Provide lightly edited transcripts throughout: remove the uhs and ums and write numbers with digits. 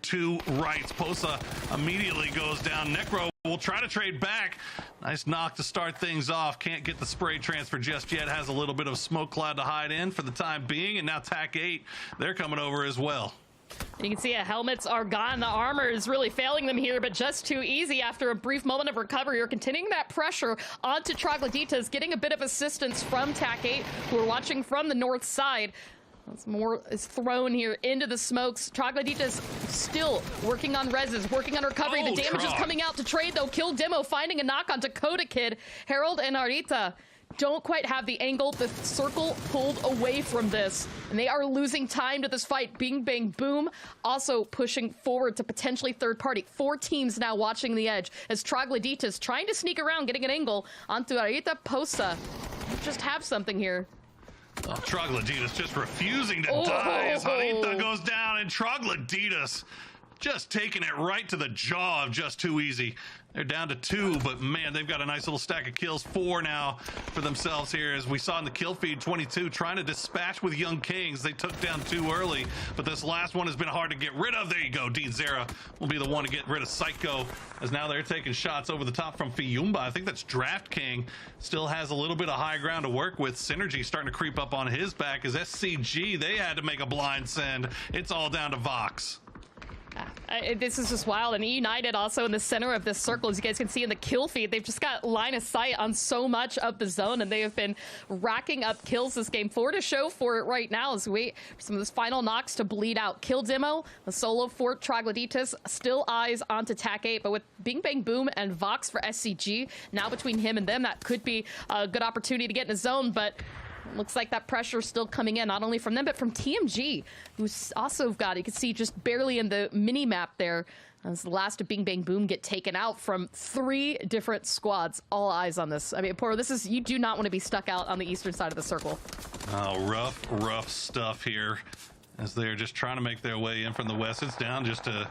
two rights. Posa immediately goes down. Necro will try to trade back. Nice knock to start things off. Can't get the spray transfer just yet. Has a little bit of smoke cloud to hide in for the time being. And now TAC-8, they're coming over as well. You can see helmets are gone. The armor is really failing them here, but just too easy after a brief moment of recovery. You're continuing that pressure onto Troglodytes, getting a bit of assistance from TAC-8, who are watching from the north side. More is thrown here into the smokes. Troglodytes still working on reses, working on recovery. The damage is coming out to trade, though. Kill Demo finding a knock on Dakota Kid. Harold and Arita don't quite have the angle. The circle pulled away from this, and they are losing time to this fight. Bing Bang Boom also pushing forward to potentially third party. 4 teams now watching the edge as Troglodytes trying to sneak around, getting an angle onto Arita Posa. Just have something here. Oh, Troglodytes just refusing to die as Arita goes down, and Troglodytes just taking it right to the jaw of Just Too Easy. They're down to 2, but man, they've got a nice little stack of kills. 4 now for themselves here, as we saw in the kill feed. 22 trying to dispatch with Young Kings. They took down 2 early, but this last one has been hard to get rid of. There you go. Dean Zera will be the one to get rid of Psycho, as now they're taking shots over the top from Fiyumba. I think that's Draft King. Still has a little bit of high ground to work with. Synergy starting to creep up on his back as SCG, they had to make a blind send. It's all down to Vox. This is just wild. And United also in the center of this circle, as you guys can see in the kill feed. They've just got line of sight on so much of the zone, and they have been racking up kills this game. 4 to show for it right now as we wait for some of those final knocks to bleed out. Kill Demo, the solo for Troglodytes, still eyes onto TAC-8, but with Bing Bang Boom and Vox for SCG, now between him and them, that could be a good opportunity to get in the zone, but looks like that pressure is still coming in, not only from them, but from TMG, who's also got, you can see just barely in the mini map there, as the last of Bing Bang Boom get taken out from 3 different squads. All eyes on this. I mean, Poro, this is, you do not want to be stuck out on the eastern side of the circle. Oh, rough stuff here, as they're just trying to make their way in from the west. It's down just a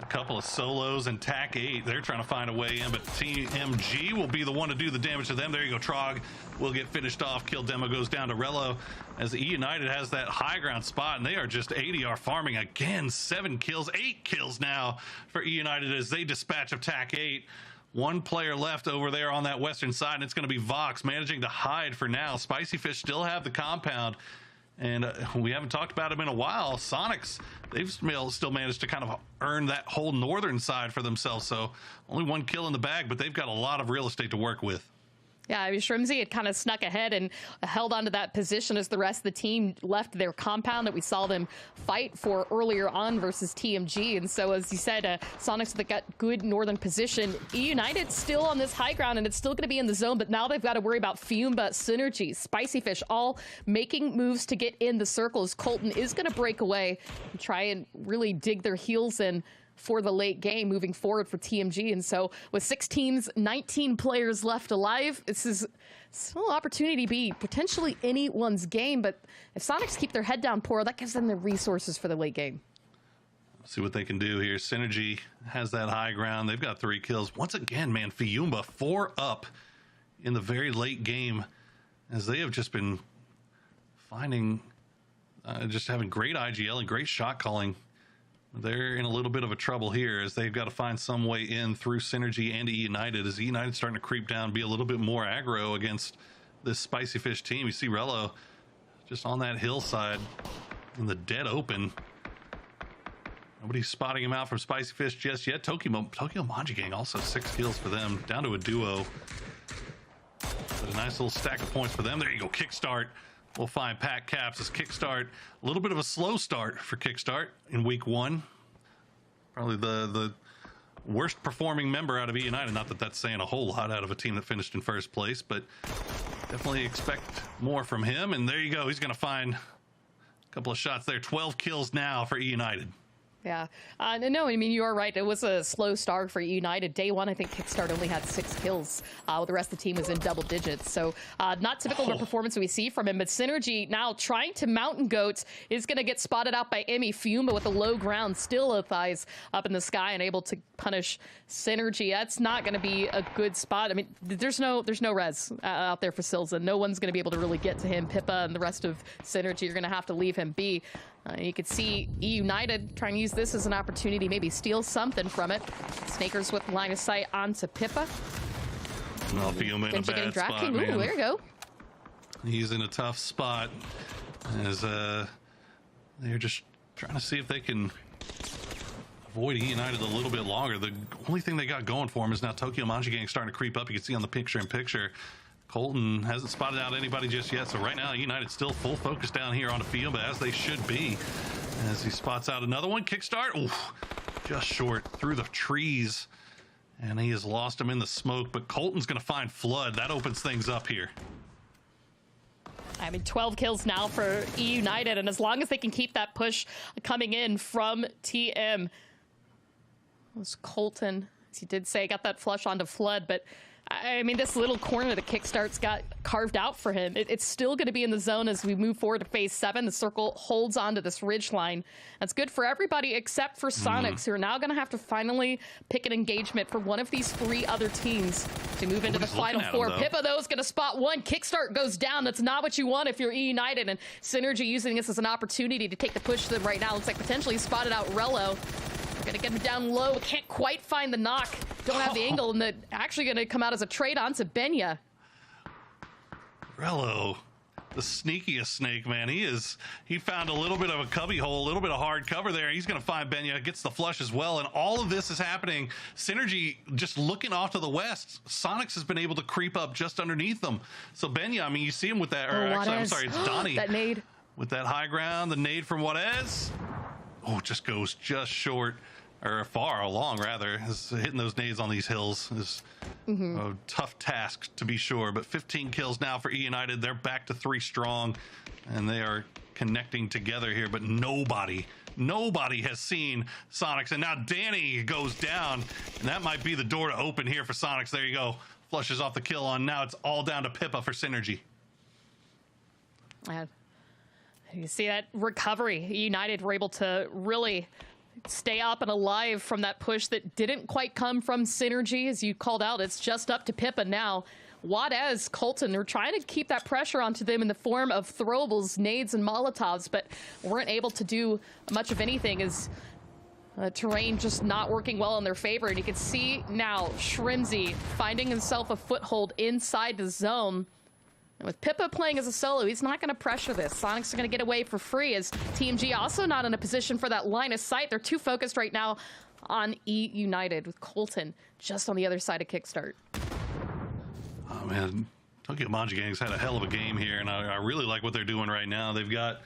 couple of solos, and TAC-8, they're trying to find a way in, but TMG will be the one to do the damage to them. There you go. Trog will get finished off. Kill Demo goes down to Rello, as E United has that high ground spot, and they are just ADR farming again. 7 kills, 8 kills now for E United as they dispatch of TAC-8. 1 player left over there on that western side, and it's going to be Vox managing to hide for now. Spicy Fish still have the compound, and we haven't talked about them in a while. Sonics, they've still managed to kind of earn that whole northern side for themselves. So only 1 kill in the bag, but they've got a lot of real estate to work with. Yeah, I mean, Shrimsy had kind of snuck ahead and held onto that position as the rest of the team left their compound that we saw them fight for earlier on versus TMG. And so, as you said, Sonics that got good northern position. E United still on this high ground, and it's still going to be in the zone, but now they've got to worry about Fiyumba, Synergy, Spicy Fish, all making moves to get in the circles. Colton is going to break away and try and really dig their heels in for the late game moving forward for TMG. And so with 6 teams, 19 players left alive, this is still an opportunity to be potentially anyone's game. But if Sonics keep their head down, Poro, that gives them the resources for the late game. See what they can do here. Synergy has that high ground. They've got 3 kills. Once again, man, Fiyumba 4 up in the very late game, as they have just been finding, just having great IGL and great shot calling. They're in a little bit of a trouble here, as they've got to find some way in through Synergy and E United, as E United starting to creep down, be a little bit more aggro against this Spicy Fish team. You see Rello just on that hillside in the dead open. Nobody's spotting him out from Spicy Fish just yet. Tokyo Manji Gang also 6 kills for them, down to a duo. But a nice little stack of points for them. There you go, Kickstart. We'll find Pat Caps as Kickstart. A little bit of a slow start for Kickstart in week 1. Probably the worst performing member out of E United. Not that that's saying a whole lot out of a team that finished in first place, but definitely expect more from him. And there you go. He's going to find a couple of shots there. 12 kills now for E United. Yeah, no, I mean, you are right. It was a slow start for United. Day 1, I think Kickstart only had 6 kills, while the rest of the team was in double digits. So not typical of a performance we see from him. But Synergy now trying to Mountain Goats is going to get spotted out by Emmy Fiyumba with the low ground, still with eyes up in the sky and able to punish Synergy. That's not going to be a good spot. I mean, there's no res out there for Silza. No one's going to be able to really get to him. Pippa and the rest of Synergy are going to have to leave him be. You could see E United trying to use this as an opportunity, maybe steal something from it. Snakers with line of sight onto Pippa. Well, Fiumba in a bad spot, Ooh, man. there you go. He's in a tough spot as they're just trying to see if they can avoid E United a little bit longer. The only thing they got going for them is now Tokyo Manji Gang starting to creep up. You can see on the picture-in-picture, Colton hasn't spotted out anybody just yet. So right now, United still full focus down here on Fiumba, as they should be. As he spots out another one, kickstart, oof, just short through the trees. And he has lost him in the smoke, but Colton's going to find Flood. That opens things up here. I mean, 12 kills now for E United, and as long as they can keep that push coming in from TM. It was Colton, as he did say, got that flush onto Flood, but I mean, this little corner that Kickstart's got carved out for him, it's still going to be in the zone as we move forward to phase 7. The circle holds onto this ridge line. That's good for everybody except for Sonics, who are now going to have to finally pick an engagement for one of these 3 other teams to move into the final 4. Pippa, though, is going to spot one. Kickstart goes down. That's not what you want if you're E United, and Synergy using this as an opportunity to take the push to them right now. Looks like potentially spotted out Rello. Gonna get him down low. Can't quite find the knock. Don't have the angle, and actually gonna come out as a trade onto Benya. Rello, the sneakiest snake, man. He found a little bit of a cubby hole, a little bit of hard cover there. He's gonna find Benya, gets the flush as well, and all of this is happening. Synergy just looking off to the west. Sonics has been able to creep up just underneath them. So Benya, I mean, you see him with that, or actually, I'm sorry, it's Donnie. That nade. With that high ground, the nade from Juarez. Oh, just goes just short, or far along, rather. Hitting those nades on these hills is a tough task, to be sure. But 15 kills now for E United. They're back to 3 strong, and they are connecting together here. But nobody has seen Sonics. And now Danny goes down, and that might be the door to open here for Sonics. There you go. Flushes off the kill on. Now it's all down to Pippa for Synergy. You see that recovery. United were able to really stay up and alive from that push that didn't quite come from Synergy, as you called out. It's just up to Pippa now. Juarez, Colton, they're trying to keep that pressure onto them in the form of throwables, nades, and Molotovs, but weren't able to do much of anything as terrain just not working well in their favor. And you can see now Shrimzy finding himself a foothold inside the zone. And with Pippa playing as a solo, he's not going to pressure this. Sonics are going to get away for free, as TMG also not in a position for that line of sight. They're too focused right now on E United, with Colton just on the other side of Kickstart. Oh, man. Tokyo Manji Gang's had a hell of a game here, and I really like what they're doing right now. They've got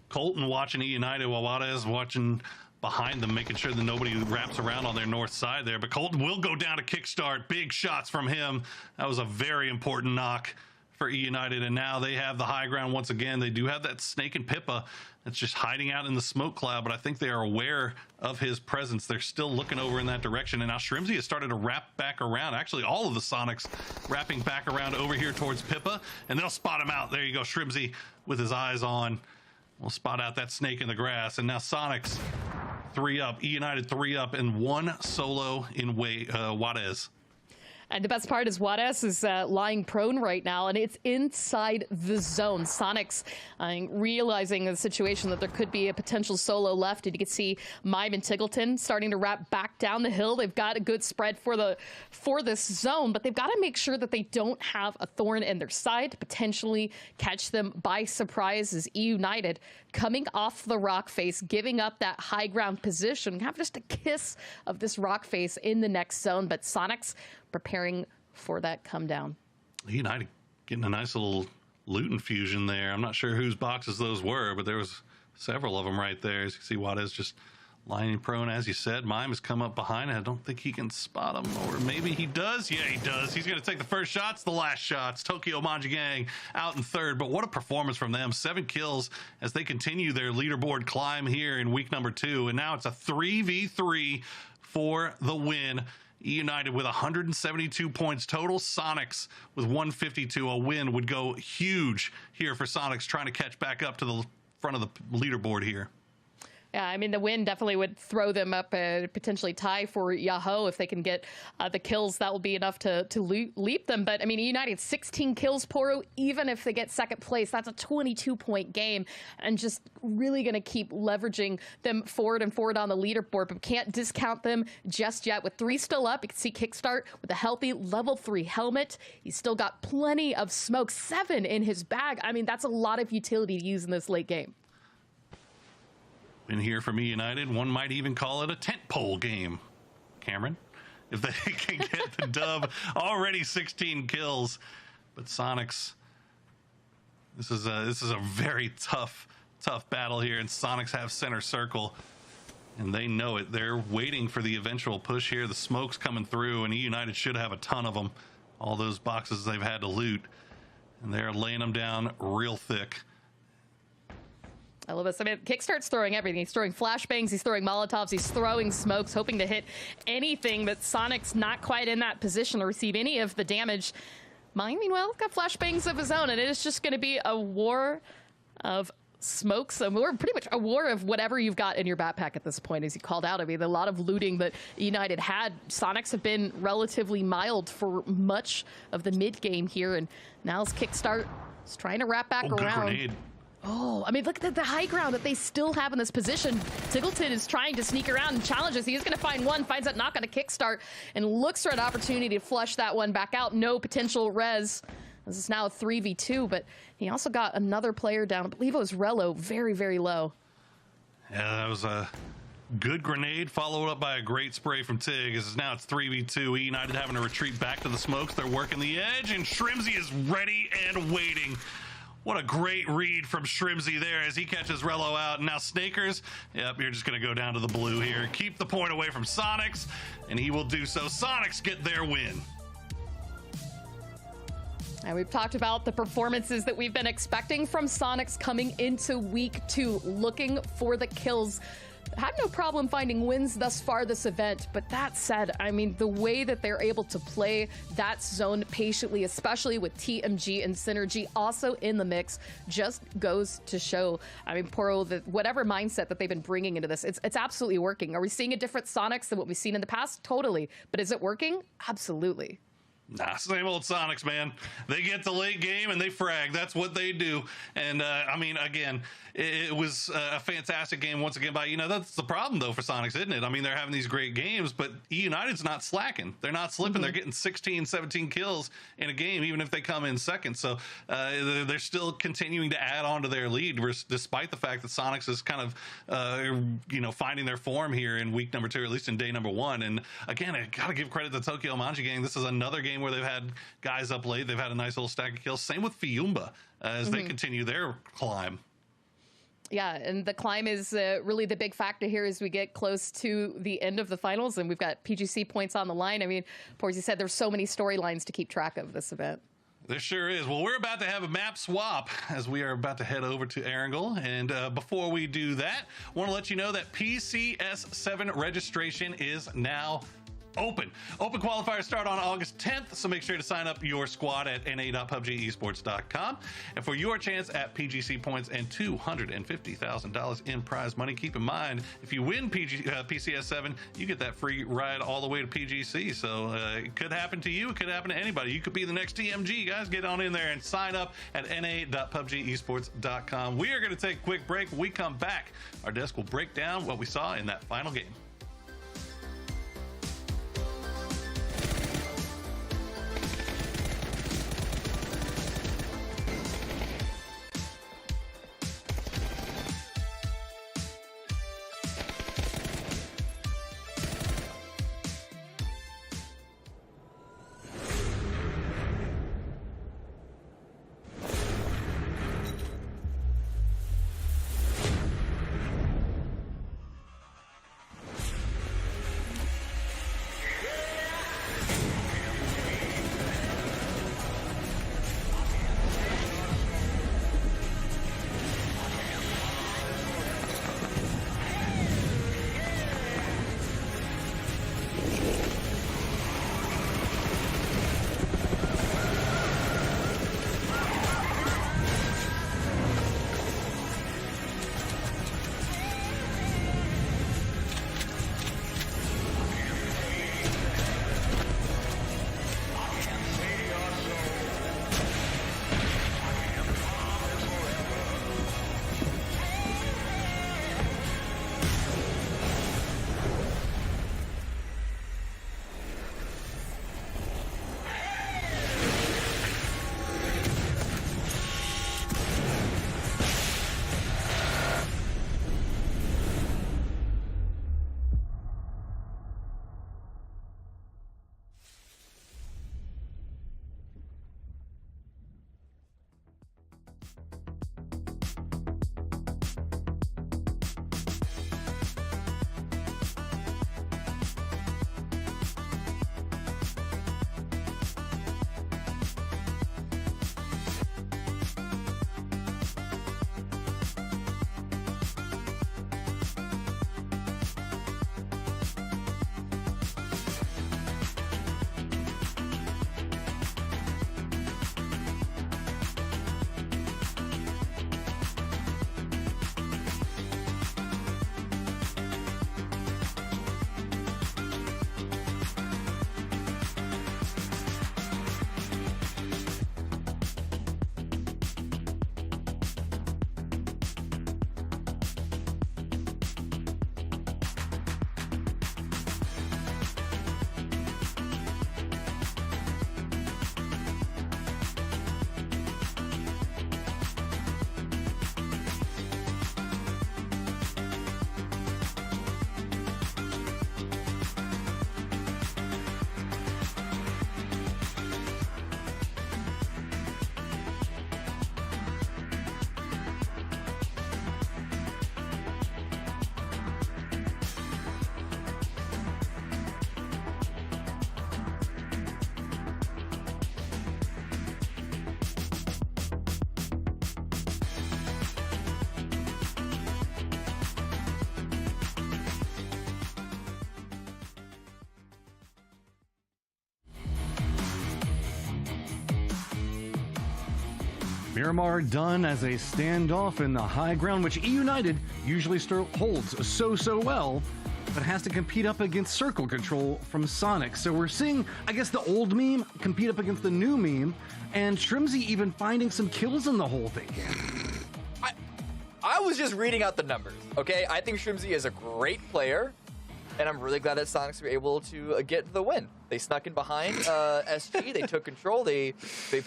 Colton watching E United, while Juarez watching behind them, making sure that nobody wraps around on their north side there. But Colton will go down to Kickstart. Big shots from him. That was a very important knock for E United, and now they have the high ground once again. They do have that Snake and Pippa that's just hiding out in the smoke cloud, but I think they are aware of his presence. They're still looking over in that direction, and now Shrimzy has started to wrap back around. Actually, all of the Sonics wrapping back around over here towards Pippa, and they'll spot him out. There you go, Shrimzy with his eyes on. We'll spot out that snake in the grass, and now Sonics 3 up, E United 3 up, and 1 solo in Juarez. And the best part is Juarez is lying prone right now, and it's inside the zone. Sonics realizing the situation that there could be a potential solo left. And you can see Mime and Tiggleton starting to wrap back down the hill. They've got a good spread for this zone, but they've got to make sure that they don't have a thorn in their side to potentially catch them by surprise, as E United coming off the rock face, giving up that high ground position, have just a kiss of this rock face in the next zone. But Sonics preparing for that come down. United getting a nice little loot infusion there. I'm not sure whose boxes those were, but there was several of them right there. As you can see, Juarez just lying prone, as you said. Mime has come up behind, and I don't think he can spot him, or maybe he does. Yeah, he does. He's going to take the first shots, the last shots. Tokyo Manji Gang out in third, but what a performance from them. 7 kills as they continue their leaderboard climb here in week number 2, and now it's a 3v3 for the win. E United with 172 points total. Sonics with 152. A win would go huge here for Sonics, trying to catch back up to the front of the leaderboard here. Yeah, I mean, the win definitely would throw them up and potentially tie for Yahoo if they can get the kills. That will be enough to leap them. But, I mean, United 16 kills, Poro. Even if they get second place, that's a 22-point game and just really going to keep leveraging them forward and forward on the leaderboard. But can't discount them just yet. With 3 still up, you can see Kickstart with a healthy level 3 helmet. He's still got plenty of smoke, 7 in his bag. I mean, that's a lot of utility to use in this late game. In here from United, one might even call it a tentpole game, Cameron, if they can get the dub. Already 16 kills, but Sonics, this is a very tough battle here, and Sonics have center circle, and they know it. They're waiting for the eventual push here. The smoke's coming through, and United should have a ton of them. All those boxes they've had to loot, and they're laying them down real thick. I love this. I mean, Kickstart's throwing everything. He's throwing flashbangs, he's throwing Molotovs, he's throwing smokes, hoping to hit anything, but Sonic's not quite in that position to receive any of the damage. Meanwhile, got flashbangs of his own, and it is just going to be a war of smokes, a war, pretty much a war of whatever you've got in your backpack at this point, as you called out. I mean, a lot of looting that United had. Sonics have been relatively mild for much of the mid-game here, and now it's Kickstart is trying to wrap back Good around. grenade. Oh, I mean, look at the high ground that they still have in this position. Tiggleton is trying to sneak around and challenges. He's going to find one, finds that knock on a Kickstart, and looks for an opportunity to flush that one back out. No potential res. This is now a 3v2, but he also got another player down. I believe it was Rello, very, very low. Yeah, that was a good grenade, followed up by a great spray from Tig. As now it's 3v2. United having to retreat back to the smokes. They're working the edge, and Shrimzy is ready and waiting. What a great read from Shrimzy there as he catches Rello out. And now Snakers, yep, you're just going to go down to the blue here. Keep the point away from Sonics, and he will do so. Sonics get their win. And we've talked about the performances that we've been expecting from Sonics coming into week 2, looking for the kills. Had no problem finding wins thus far this event, but that said, I mean, the way that they're able to play that zone patiently, especially with TMG and Synergy also in the mix, just goes to show. I mean, Poro, whatever mindset that they've been bringing into this, it's absolutely working. Are we seeing a different Sonics than what we've seen in the past? Totally. But is it working? Absolutely. Nah, same old Sonics, man. They get the late game and they frag. That's what they do. And, I mean, again, it was a fantastic game once again. But, you know, that's the problem, though, for Sonics, isn't it? I mean, they're having these great games, but United's not slacking. They're not slipping. They're getting 16, 17 kills in a game, even if they come in second. So they're still continuing to add on to their lead, despite the fact that Sonics is kind of, you know, finding their form here in week number 2, or at least in day number 1. And, again, I got to give credit to Tokyo Manji gang. This is another game where they've had guys up late. They've had a nice little stack of kills. Same with Fiumba as they continue their climb. Yeah, and the climb is really the big factor here as we get close to the end of the finals, and we've got PGC points on the line. I mean, as you said, there's so many storylines to keep track of this event. There sure is. Well, we're about to have a map swap as we are about to head over to Erangel. And before we do that, I want to let you know that PCS7 registration is now open. Open qualifiers start on August 10th, so make sure to sign up your squad at na.pubgesports.com. And for your chance at PGC points and $250,000 in prize money, keep in mind, if you win PCS7, you get that free ride all the way to PGC. So it could happen to you. It could happen to anybody. You could be the next TMG. Guys, get on in there and sign up at na.pubgesports.com. We are going to take a quick break. When we come back, our desk will break down what we saw in that final game. Miramar done as a standoff in the high ground, which E United usually holds so well, but has to compete up against circle control from Sonic. So we're seeing, I guess, the old meme compete up against the new meme, and Shrimzy even finding some kills in the whole thing. I was just reading out the numbers, okay? I think Shrimzy is a great player, and I'm really glad that Sonics were able to get the win. They snuck in behind SG, they took control, they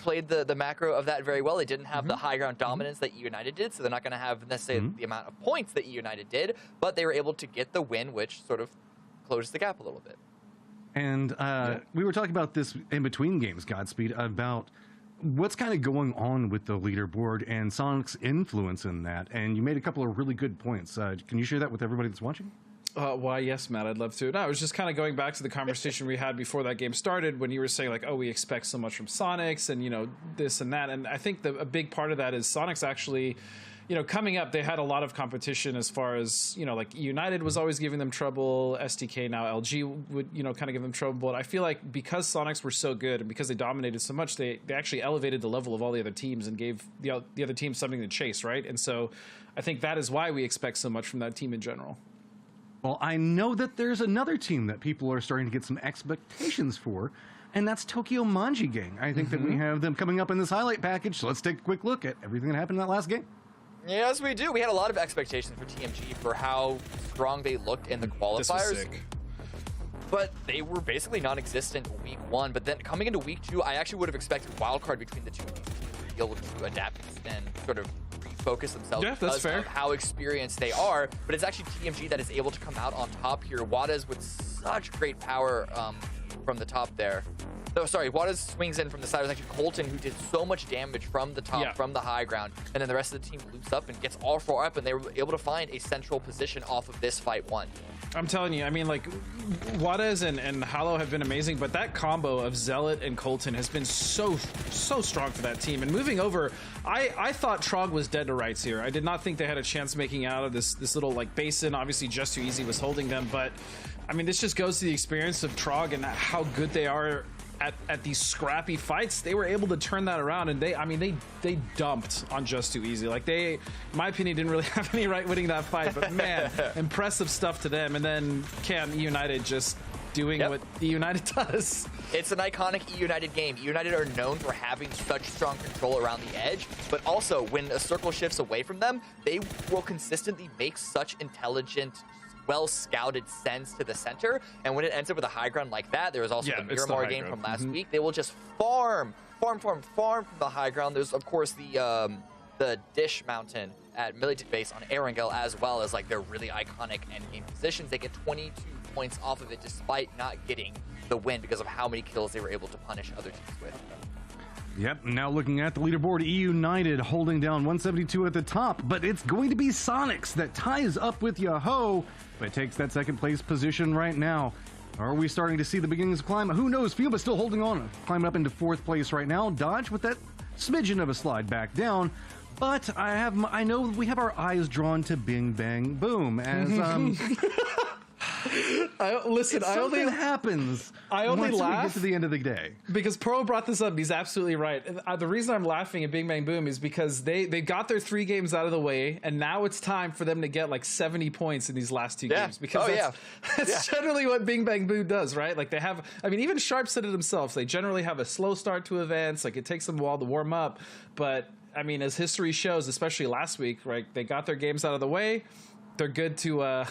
played the macro of that very well. They didn't have the high ground dominance that E United did, so they're not going to have necessarily the amount of points that E United did, but they were able to get the win, which sort of closes the gap a little bit. And we were talking about this in between games, Godspeed, about what's kind of going on with the leaderboard and Sonic's influence in that. And you made a couple of really good points. Can you share that with everybody that's watching? Why, yes, Matt, I'd love to. No, I was just kind of going back to the conversation we had before that game started when you were saying, like, oh, we expect so much from Sonics and, you know, this and that. And I think a big part of that is Sonics actually, you know, coming up, they had a lot of competition as far as, you know, like United was always giving them trouble. SDK, now LG would, you know, kind of give them trouble. But I feel like because Sonics were so good and because they dominated so much, they actually elevated the level of all the other teams and gave the other teams something to chase, right? And so I think that is why we expect so much from that team in general. Well, I know that there's another team that people are starting to get some expectations for, and that's Tokyo Manji Gang. I think that we have them coming up in this highlight package, so let's take a quick look at everything that happened in that last game. Yes, we do. We had a lot of expectations for TMG for how strong they looked in the qualifiers. This was sick. But they were basically non-existent week one. But then coming into week two, I actually would have expected wildcard between the two teams to be able to adapt and sort of refocus themselves because of how experienced they are. But it's actually TMG that is able to come out on top here. Wada's with such great power from the top there. No, sorry, Wada's swings in from the side. It was actually Colton who did so much damage from the top, from the high ground. And then the rest of the team loops up and gets all four up, and they were able to find a central position off of this fight one. I'm telling you, I mean, like, Juarez and Halo have been amazing, but that combo of Zealot and Colton has been so strong for that team. And moving over, I thought Trog was dead to rights here. I did not think they had a chance making out of this little, like, basin. Obviously, Just Too Easy was holding them, but, I mean, this just goes to the experience of Trog and how good they are at these scrappy fights. They were able to turn that around, and they dumped on Just Too Easy. Like, they, in my opinion, didn't really have any right winning that fight, but man, impressive stuff to them. And then E United just doing what E United does. It's an iconic E United game. E United are known for having such strong control around the edge, but also when a circle shifts away from them, they will consistently make such intelligent, well-scouted sends to the center, and when it ends up with a high ground like that, there was also the Miramar game from last week. They will just farm from the high ground. There's of course the Dish Mountain at Militant Base on Erangel, as well as like their really iconic endgame positions. They get 22 points off of it despite not getting the win because of how many kills they were able to punish other teams with. Yep, now looking at the leaderboard, E United holding down 172 at the top, but it's going to be Sonics that ties up with Yahoo, but takes that second place position right now. Are we starting to see the beginnings of climb? Who knows? Fiuba still holding on, climbing up into fourth place right now. Dodge with that smidgen of a slide back down, but I know we have our eyes drawn to Bing Bang Boom as something happens. I only once laugh we get to the end of the day because Pro brought this up. He's absolutely right. The reason I'm laughing at Bing Bang Boom is because they got their 3 games out of the way, and now it's time for them to get like 70 points in these last 2 games. Because that's generally what Bing Bang Boom does, right? Like they have. I mean, even Sharp said it themselves. They generally have a slow start to events. Like it takes them a while to warm up, but I mean, as history shows, especially last week, right? They got their games out of the way. They're good to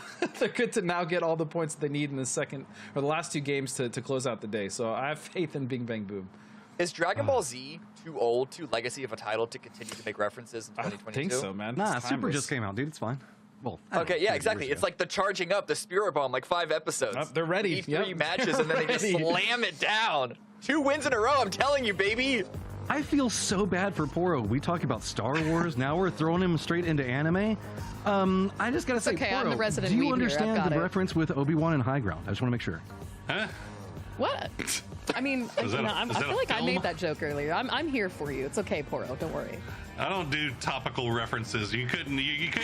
now get all the points that they need in the second or the last 2 games to close out the day. So I have faith in Bing Bang Boom. Is Dragon Ball Z too old, too legacy of a title to continue to make references in 2022? I think so, man. Nah, Super just came out, dude. It's fine. Well, okay, yeah, exactly. It's like the charging up, the Spirit Bomb, like 5 episodes. They're ready. 3 matches, and then they just slam it down. 2 wins in a row, I'm telling you, baby. I feel so bad for Poro. We talk about Star Wars. Now we're throwing him straight into anime. I just gotta say, okay, Poro, I'm the resident do you weeb here. understand the reference with Obi-Wan and High Ground? I just want to make sure. Huh? What? I mean, I feel like I made that joke earlier. I'm here for you. It's okay, Poro. Don't worry. I don't do topical references. You couldn't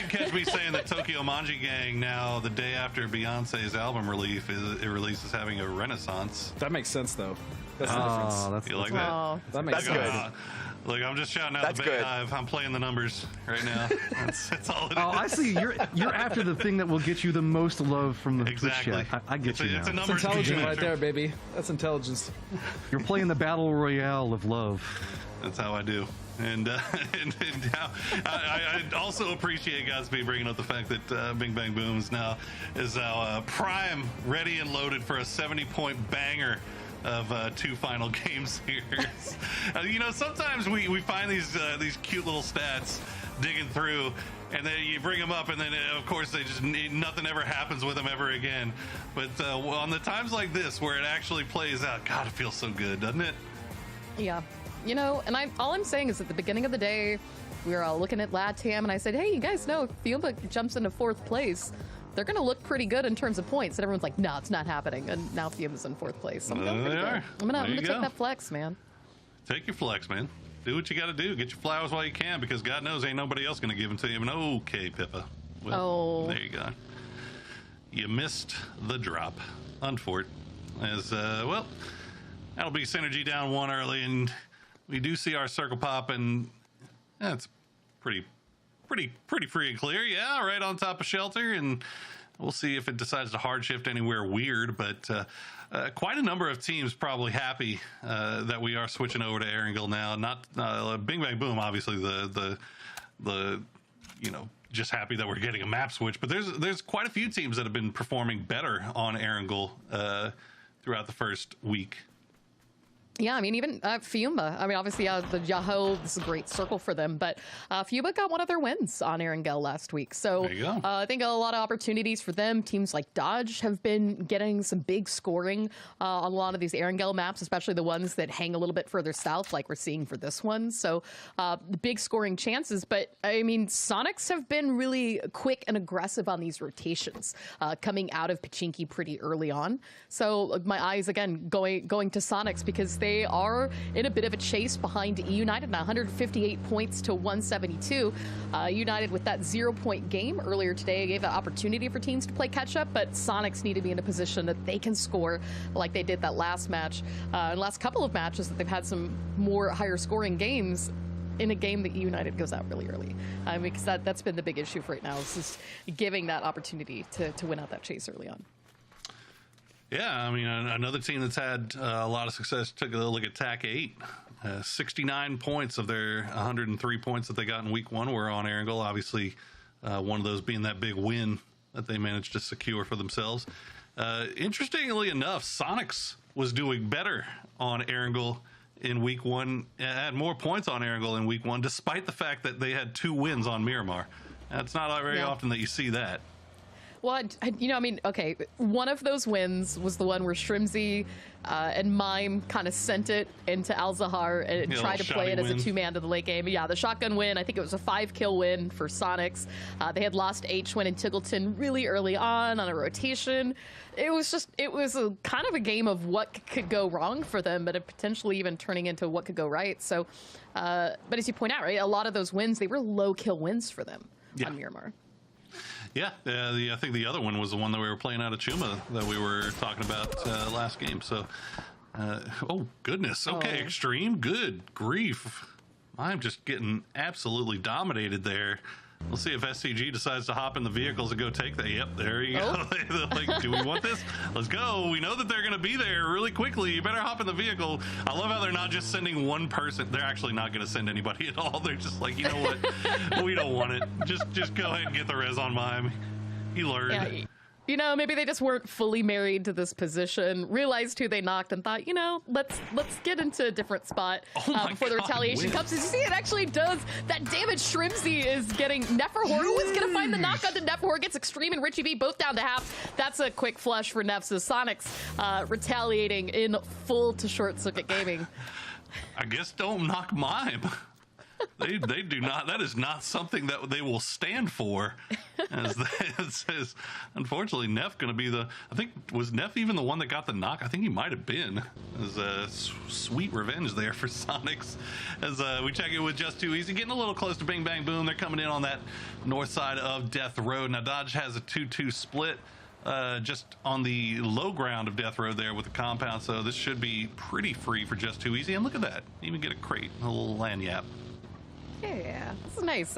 catch me saying that Tokyo Manji Gang now, the day after Beyonce's album release, is having a renaissance. That makes sense, though. That's the difference. You like that? Oh. That makes That's sense. good. Look, I'm just shouting out That's the Bay good. Hive. I'm playing the numbers right now. That's all it is. Oh, I see. You're after the thing that will get you the most love from the Twitch Exactly. chat. I get you It's a now. That's numbers intelligent game. right there, baby. That's intelligence. You're playing the battle royale of love. That's how I do. And, and how, I also appreciate Godspeed bringing up the fact that Bing Bang Boom is now prime, ready and loaded for a 70-point banger of 2 final games here. You know, sometimes we find these cute little stats digging through, and then you bring them up, and then of course they just nothing ever happens with them ever again. But on the times like this where it actually plays out, God, it feels so good, doesn't it? Yeah. You know, and all I'm saying is at the beginning of the day, we were all looking at LATAM, and I said, hey, you guys know if Fiumba jumps into 4th place, they're going to look pretty good in terms of points. And everyone's like, no, it's not happening. And now Fiumba's in 4th place. So I'm going pretty They good. are. I'm going There you to go. take that flex, man. Take your flex, man. Do what you got to do. Get your flowers while you can, because God knows ain't nobody else going to give them to you. And okay, Pippa. Well, Oh. there you go. You missed the drop. Unfort. As, well, that'll be Synergy down 1 early, and we do see our circle pop, and that's pretty free and clear. Yeah, right on top of Shelter, and we'll see if it decides to hard shift anywhere weird, but quite a number of teams probably happy that we are switching over to Erangel now. Not Bing Bang Boom, obviously the you know, just happy that we're getting a map switch, but there's quite a few teams that have been performing better on Erangel throughout the first week. Yeah, I mean, even Fiumba. I mean, obviously, the Yahoo, this is a great circle for them, but Fiumba got one of their wins on Erangel last week. So There you go. I think a lot of opportunities for them. Teams like Dodge have been getting some big scoring on a lot of these Erangel maps, especially the ones that hang a little bit further south, like we're seeing for this one. So the big scoring chances. But, I mean, Sonics have been really quick and aggressive on these rotations, coming out of Pachinki pretty early on. So my eyes, again, going to Sonics, because they are in a bit of a chase behind United now, 158 points to 172. United with that 0-point game earlier today gave an opportunity for teams to play catch up, but Sonics need to be in a position that they can score like they did that last match, and last couple of matches that they've had some more higher scoring games in a game that United goes out really early, because that's been the big issue for right now, is just giving that opportunity to win out that chase early on. Yeah, I mean, another team that's had a lot of success, took a look at TAC 8. 69 points of their 103 points that they got in week 1 were on Erangel. Obviously, one of those being that big win that they managed to secure for themselves. Interestingly enough, Sonics was doing better on Erangel in week 1, had more points on Erangel in week 1, despite the fact that they had 2 wins on Miramar. That's not very often that you see that. Well, you know, I mean, okay, one of those wins was the one where Shrimzy and Mime kind of sent it into Al-Zahar and Yeah, tried to little play it shoddy as a win. two-man to the late game. Yeah, the shotgun win, I think it was a 5-kill win for Sonics. They had lost H-Win and Tiggleton really early on a rotation. It was a kind of a game of what could go wrong for them, but potentially even turning into what could go right. So, but as you point out, right, a lot of those wins, they were low-kill wins for them on Miramar. Yeah, I think the other one was the one that we were playing out of Chuma that we were talking about last game. So, oh, goodness. Okay, Oh. Extreme. Good grief. I'm just getting absolutely dominated there. We'll see if SCG decides to hop in the vehicles and go take that. Yep, there you go. They're like, do we want this? Let's go. We know that they're going to be there really quickly. You better hop in the vehicle. I love how they're not just sending one person. They're actually not going to send anybody at all. They're just like, you know what? We don't want it. Just go ahead and get the res on Mime. He learned. Yeah, you know, maybe they just weren't fully married to this position, realized who they knocked, and thought, you know, let's get into a different spot before the God, retaliation win. comes. As you see, it actually does that damage. Shrimzy is getting Neferhor. Who is going to find the knock onto Neferhor? Gets Extreme and Richie B both down to half. That's a quick flush for Nefs. Sonics retaliating in full to Short Circuit Gaming. I guess don't knock Mime. They do not. That is not something that they will stand for. As it says, unfortunately, Neff going to be the. I think was Neff even the one that got the knock. I think he might have been. As sweet revenge there for Sonics. As we check it with Just Too Easy, getting a little close to Bing Bang Boom. They're coming in on that north side of Death Road. Now Dodge has a 2-2 split. just on the low ground of Death Road there with the compound, so this should be pretty free for Just Too Easy. And look at that, even get a crate, a little lanyap. Yeah, this is nice.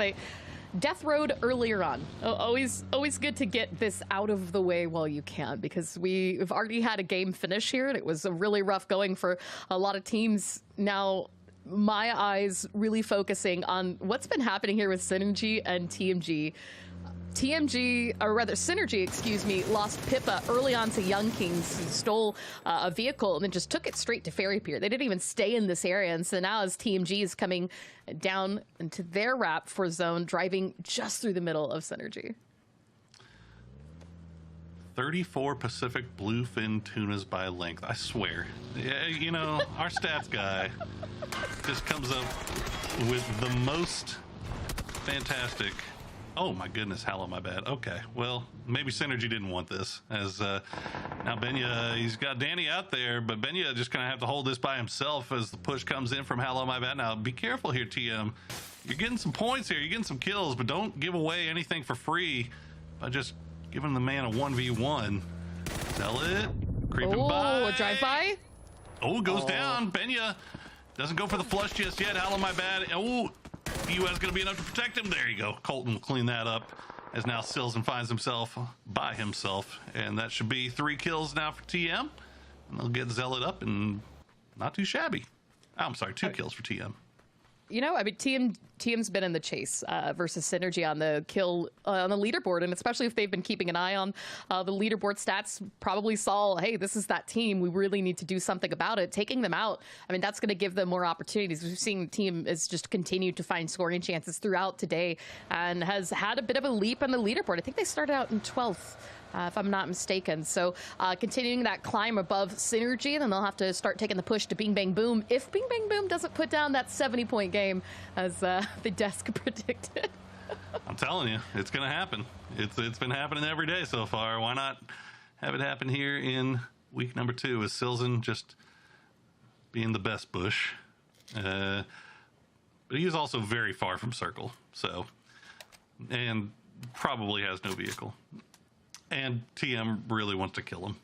Death Road earlier on. Always good to get this out of the way while you can, because we've already had a game finish here, and it was a really rough going for a lot of teams. Now, my eyes really focusing on what's been happening here with Synergy and TMG. Synergy, excuse me, lost Pippa early on to Young Kings, who stole a vehicle and then just took it straight to Fairy Pier. They didn't even stay in this area. And so now as TMG is coming down into their wrap for zone, driving just through the middle of Synergy. 34 Pacific bluefin tunas by length. I swear. Yeah, you know, our stats guy just comes up with the most fantastic. Oh my goodness, Hallow, my bad. Okay, well, maybe Synergy didn't want this. As now Benya, he's got Danny out there, but Benya just gonna have to hold this by himself as the push comes in from Hallow, my bad. Now, be careful here, TM. You're getting some points here, you're getting some kills, but don't give away anything for free by just giving the man a 1v1. Sell it. Creeping by. Oh, a drive-by? Oh, it goes down. Benya doesn't go for the flush just yet. Hallow, my bad. Oh, US going to be enough to protect him. There you go. Colton will clean that up as now Silzen finds himself by himself. And that should be 3 kills now for TM. And they'll get Zealot up and not too shabby. I'm sorry, 2 kills for TM. You know, I mean, TM's been in the chase versus Synergy on the kill on the leaderboard, and especially if they've been keeping an eye on the leaderboard stats, probably saw, hey, this is that team. We really need to do something about it. Taking them out, I mean, that's going to give them more opportunities. We've seen the team has just continued to find scoring chances throughout today and has had a bit of a leap on the leaderboard. I think they started out in 12th. If I'm not mistaken. So continuing that climb above Synergy, and then they'll have to start taking the push to Bing Bang Boom if Bing Bang Boom doesn't put down that 70-point game as the desk predicted. I'm telling you, it's going to happen. It's been happening every day so far. Why not have it happen here in week number 2 with Silzen just being the best Bush. But he is also very far from Circle, so, and probably has no vehicle. And TM really wants to kill him.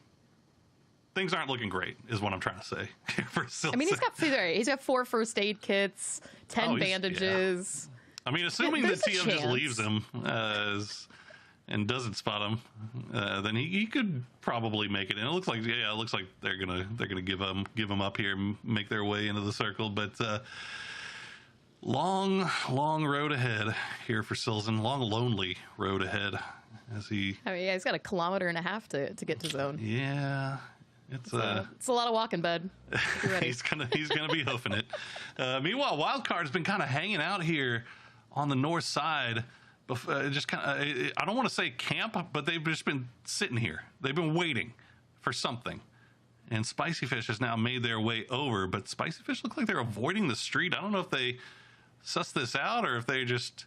Things aren't looking great, is what I'm trying to say. For I mean, he's got 4 first aid kits, 10 bandages. Yeah. I mean, assuming that TM just leaves him and doesn't spot him, then he could probably make it. And it looks like they're gonna give him up here and make their way into the circle. But long road ahead here for Silzen. Long lonely road ahead. He's got 1.5 kilometers to get to zone. Yeah, it's a lot of walking, bud. he's gonna be hoofing it. Meanwhile, Wildcard's been kind of hanging out here on the north side. Just kind of, I don't want to say camp, but they've just been sitting here. They've been waiting for something. And Spicy Fish has now made their way over, but Spicy Fish look like they're avoiding the street. I don't know if they suss this out or if they just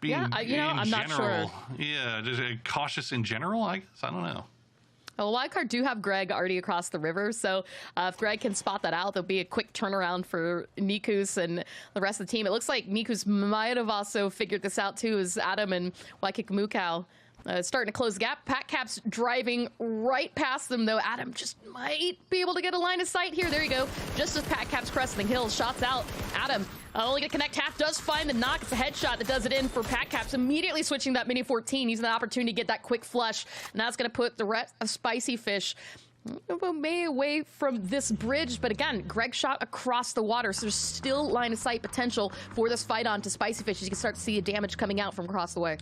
being I'm general. not sure. Yeah, just cautious in general, I guess. I don't know. Well, Wildcard do have Greg already across the river, so if Greg can spot that out, there'll be a quick turnaround for Nikus and the rest of the team. It looks like Nikus might have also figured this out too, as Adam and Waikik starting to close the gap. Pat Cap's driving right past them, though. Adam just might be able to get a line of sight here. There you go. Just as Pat Cap's cresting the hill, shots out. Adam only going to connect half, does find the knock. It's a headshot that does it in for Pat Caps. Immediately switching that Mini 14, using that opportunity to get that quick flush. And that's going to put the rest of Spicy Fish way away from this bridge. But again, Greg shot across the water, so there's still line of sight potential for this fight on to Spicy Fish as you can start to see the damage coming out from across the way.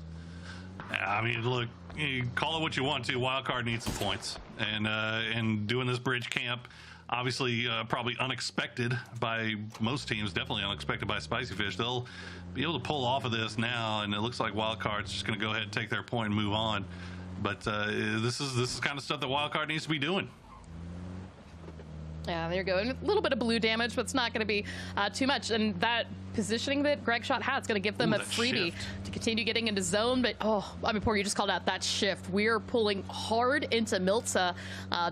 I mean, look, you call it what you want to. Wildcard needs some points, and doing this bridge camp, obviously, probably unexpected by most teams. Definitely unexpected by Spicy Fish. They'll be able to pull off of this now, and it looks like Wildcard's just going to go ahead and take their point and move on. But this is kind of stuff that Wildcard needs to be doing. Yeah, there you go. And a little bit of blue damage, but it's not going to be too much. And that positioning that Greg Shot has going to give them Ooh, a that freebie shift. to continue getting into zone. But, Poor, you just called out that shift. We're pulling hard into Milta.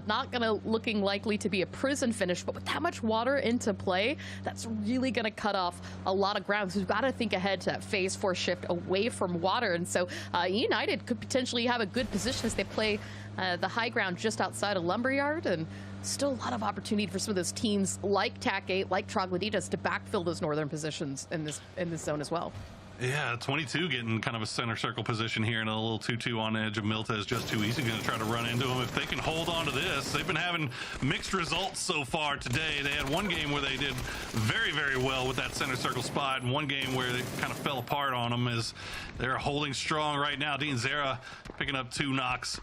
Not going to looking likely to be a prison finish, but with that much water into play, that's really going to cut off a lot of ground. So we've got to think ahead to that phase 4 shift away from water. And so United could potentially have a good position as they play the high ground just outside of Lumberyard, and still a lot of opportunity for some of those teams like TAC-8, like Troglodytes to backfill those northern positions in this zone as well. Yeah, 22 getting kind of a center circle position here, and a little 2-2 on the edge of Milta is just too easy. Going to try to run into them. If they can hold on to this, they've been having mixed results so far today. They had one game where they did very, very well with that center circle spot, and one game where they kind of fell apart on them as they're holding strong right now. Dean Zera picking up 2 knocks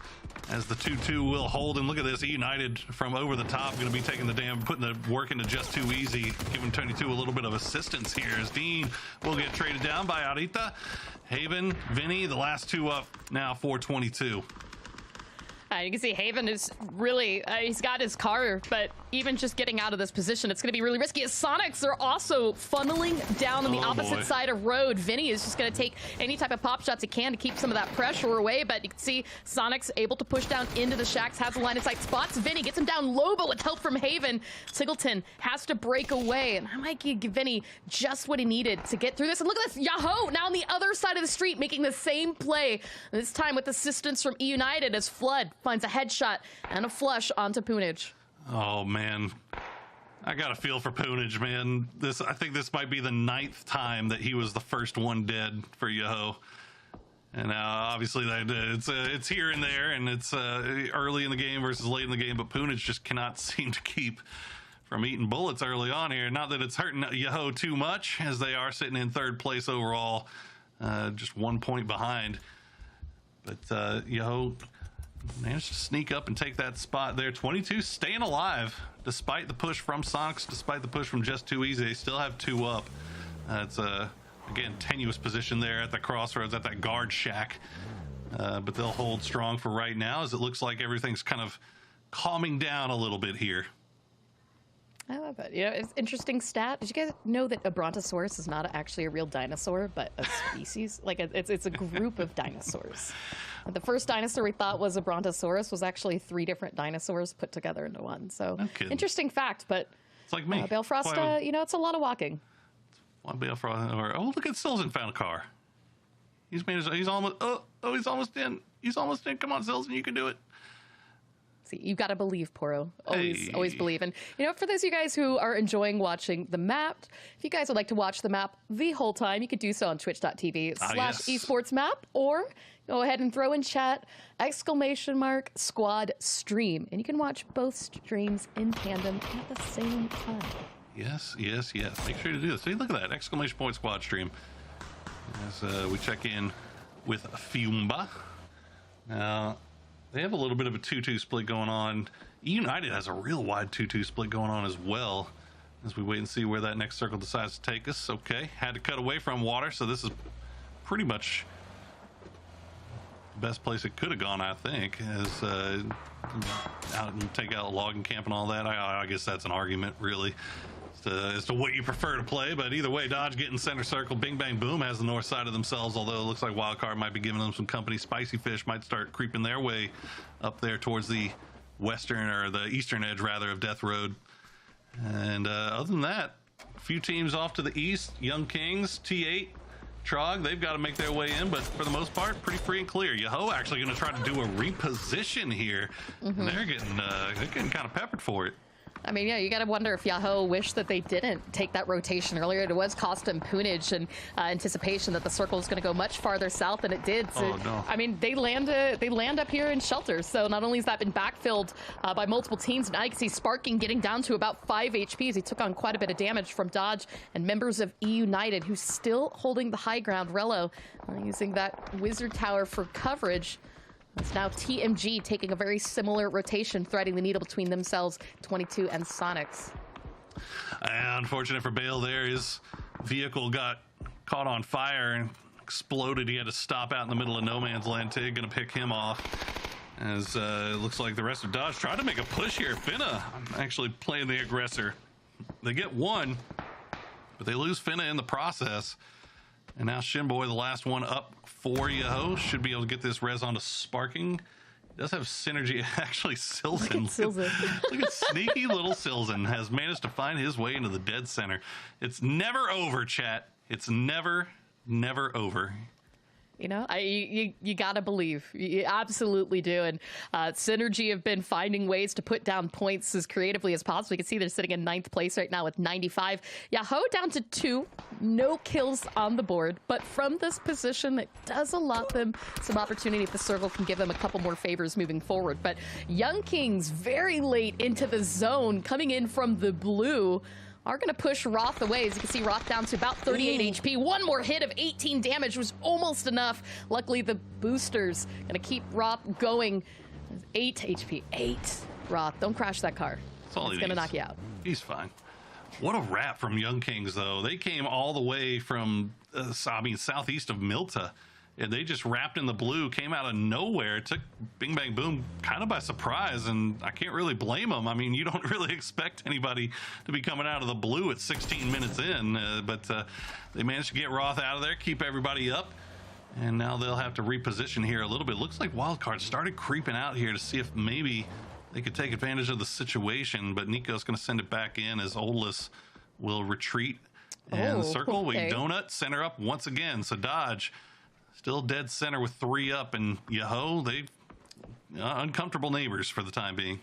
as the 2-2 will hold. And look at this, United from over the top going to be taking putting the work into just too easy, giving 22 a little bit of assistance here as Dean will get traded down by Arita. Haven, Vinny, the last 2 up now for 22. You can see Haven is really, he's got his car, but even just getting out of this position, it's going to be really risky. As Sonics are also funneling down on the opposite side of road. Vinny is just going to take any type of pop shots he can to keep some of that pressure away, but you can see Sonics able to push down into the shacks, has a line of sight spots. Vinny gets him down low, but with help from Haven, Singleton has to break away, and I might give Vinny just what he needed to get through this. And look at this, Yahoo now on the other side of the street making the same play, this time with assistance from E United as Flood finds a headshot and a flush onto Poonage. Oh man, I got a feel for Poonage, man. I think this might be the 9th time that he was the first one dead for Yoho. And obviously it's here and there, and it's early in the game versus late in the game, but Poonage just cannot seem to keep from eating bullets early on here. Not that it's hurting Yoho too much, as they are sitting in 3rd place overall, just 1 point behind. But Yoho managed to sneak up and take that spot there. 22 staying alive despite the push from Sonics, despite the push from Just Too Easy. They still have 2 up. It's again, tenuous position there at the crossroads, at that guard shack. But they'll hold strong for right now, as it looks like everything's kind of calming down a little bit here. I love it. It's interesting stat. Did you guys know that a Brontosaurus is not actually a real dinosaur, but a species? Like it's a group of dinosaurs. The first dinosaur we thought was a Brontosaurus was actually 3 different dinosaurs put together into one. So interesting fact, but it's like me. Balefrost, it's a lot of walking. Balefrost, look at Silzen found a car. He's almost he's almost in. He's almost in. Come on, Silzen, you can do it. See, you've got to believe, Poro. Always believe. And, for those of you guys who are enjoying watching the map, if you guys would like to watch the map the whole time, you could do so on twitch.tv/esportsmap, or go ahead and throw in chat, !squad stream. And you can watch both streams in tandem at the same time. Yes. Make sure to do this. See, look at that, !squad stream. As we check in with Fiumba. Now, they have a little bit of a 2-2 split going on. United has a real wide 2-2 split going on as well, as we wait and see where that next circle decides to take us. Okay, had to cut away from water, so this is pretty much the best place it could have gone, I think, as out and take out a logging camp and all that. I guess that's an argument, really, as to what you prefer to play, but either way, Dodge getting center circle. Bing Bang Boom has the north side of themselves, although it looks like Wildcard might be giving them some company. Spicy Fish might start creeping their way up there towards the western, or the eastern edge rather, of Death Road. And other than that, a few teams off to the east. Young Kings, T8, Trog, they've got to make their way in, but for the most part, pretty free and clear. Yoho actually going to try to do a reposition here, and they're getting kind of peppered for it. I mean, yeah, you got to wonder if Yahoo wished that they didn't take that rotation earlier. It was cost them Poonage and anticipation that the circle was going to go much farther south than it did. So, no. I mean, they land up here in shelter. So not only has that been backfilled by multiple teams, now you can see Sparking getting down to about 5 HP as he took on quite a bit of damage from Dodge and members of E United, who's still holding the high ground. Rello using that Wizard Tower for coverage. It's now TMG taking a very similar rotation, threading the needle between themselves, 22 and Sonics. Unfortunate for Bale there, his vehicle got caught on fire and exploded. He had to stop out in the middle of no man's land. Tig gonna pick him off. As it looks like the rest of Dodge tried to make a push here. Finna actually playing the aggressor. They get one, but they lose Finna in the process. And now Shinboy, the last one up for Yoho, should be able to get this res onto Sparking. He does have synergy. Actually, Silzen. Look at sneaky little Silzen has managed to find his way into the dead center. It's never over, chat. It's never over. You know, you gotta believe. You absolutely do. And Synergy have been finding ways to put down points as creatively as possible. You can see they're sitting in 9th place right now with 95. Yahoo down to 2. No kills on the board. But from this position, it does allot them some opportunity if the circle can give them a couple more favors moving forward. But Young Kings very late into the zone, coming in from the blue, are going to push Roth away. As you can see, Roth down to about 38 HP. One more hit of 18 damage was almost enough. Luckily, the boosters going to keep Roth going. 8 HP. 8. Roth, don't crash that car. That's all it's going to knock you out. He's fine. What a wrap from Young Kings, though. They came all the way from, southeast of Milta. And they just wrapped in the blue, came out of nowhere, took Bing Bang Boom kind of by surprise, and I can't really blame them. I mean, you don't really expect anybody to be coming out of the blue at 16 minutes in, but they managed to get Roth out of there, keep everybody up, and now they'll have to reposition here a little bit. Looks like Wildcard started creeping out here to see if maybe they could take advantage of the situation, but Nico's going to send it back in as Oldless will retreat. And the circle, we donut, center up once again, so Dodge still dead center with 3 up, and Yoho, they uncomfortable neighbors for the time being.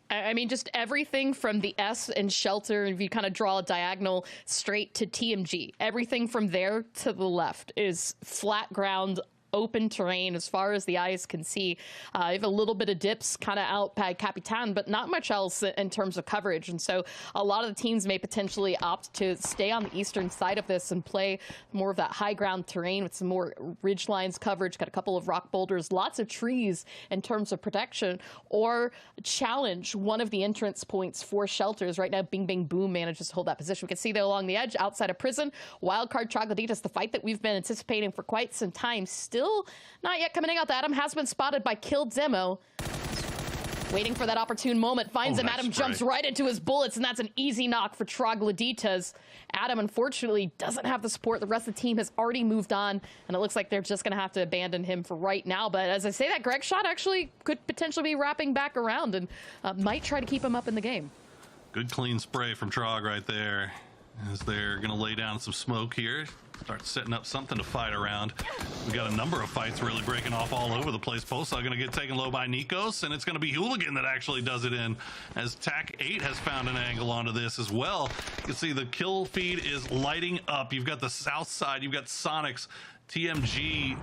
I mean, just everything from the S and Shelter, if you kind of draw a diagonal straight to TMG, everything from there to the left is flat ground, open terrain as far as the eyes can see. You have a little bit of dips kind of out by Capitan, but not much else in terms of coverage. And so a lot of the teams may potentially opt to stay on the eastern side of this and play more of that high ground terrain with some more ridge lines coverage, got a couple of rock boulders, lots of trees in terms of protection, or challenge one of the entrance points for Shelters. Right now, Bing Bang Boom manages to hold that position. We can see there along the edge outside of Prison, Wildcard Troglodytes, the fight that we've been anticipating for quite some time, still not yet coming out. Adam has been spotted by Kill Demo. Waiting for that opportune moment. Finds him. Nice Adam spray. jumps right into his bullets, and that's an easy knock for Troglodytes. Adam, unfortunately, doesn't have the support. The rest of the team has already moved on, and it looks like they're just going to have to abandon him for right now. But as I say that, Greg Shot actually could potentially be wrapping back around and might try to keep him up in the game. Good clean spray from Trog right there, as they're going to lay down some smoke here. Start setting up something to fight around. We got a number of fights really breaking off all over the place. Posa going to get taken low by Nikos, and it's going to be Hooligan that actually does it in, as TAC 8 has found an angle onto this as well. You can see the kill feed is lighting up. You've got the south side, you've got Sonics, TMG,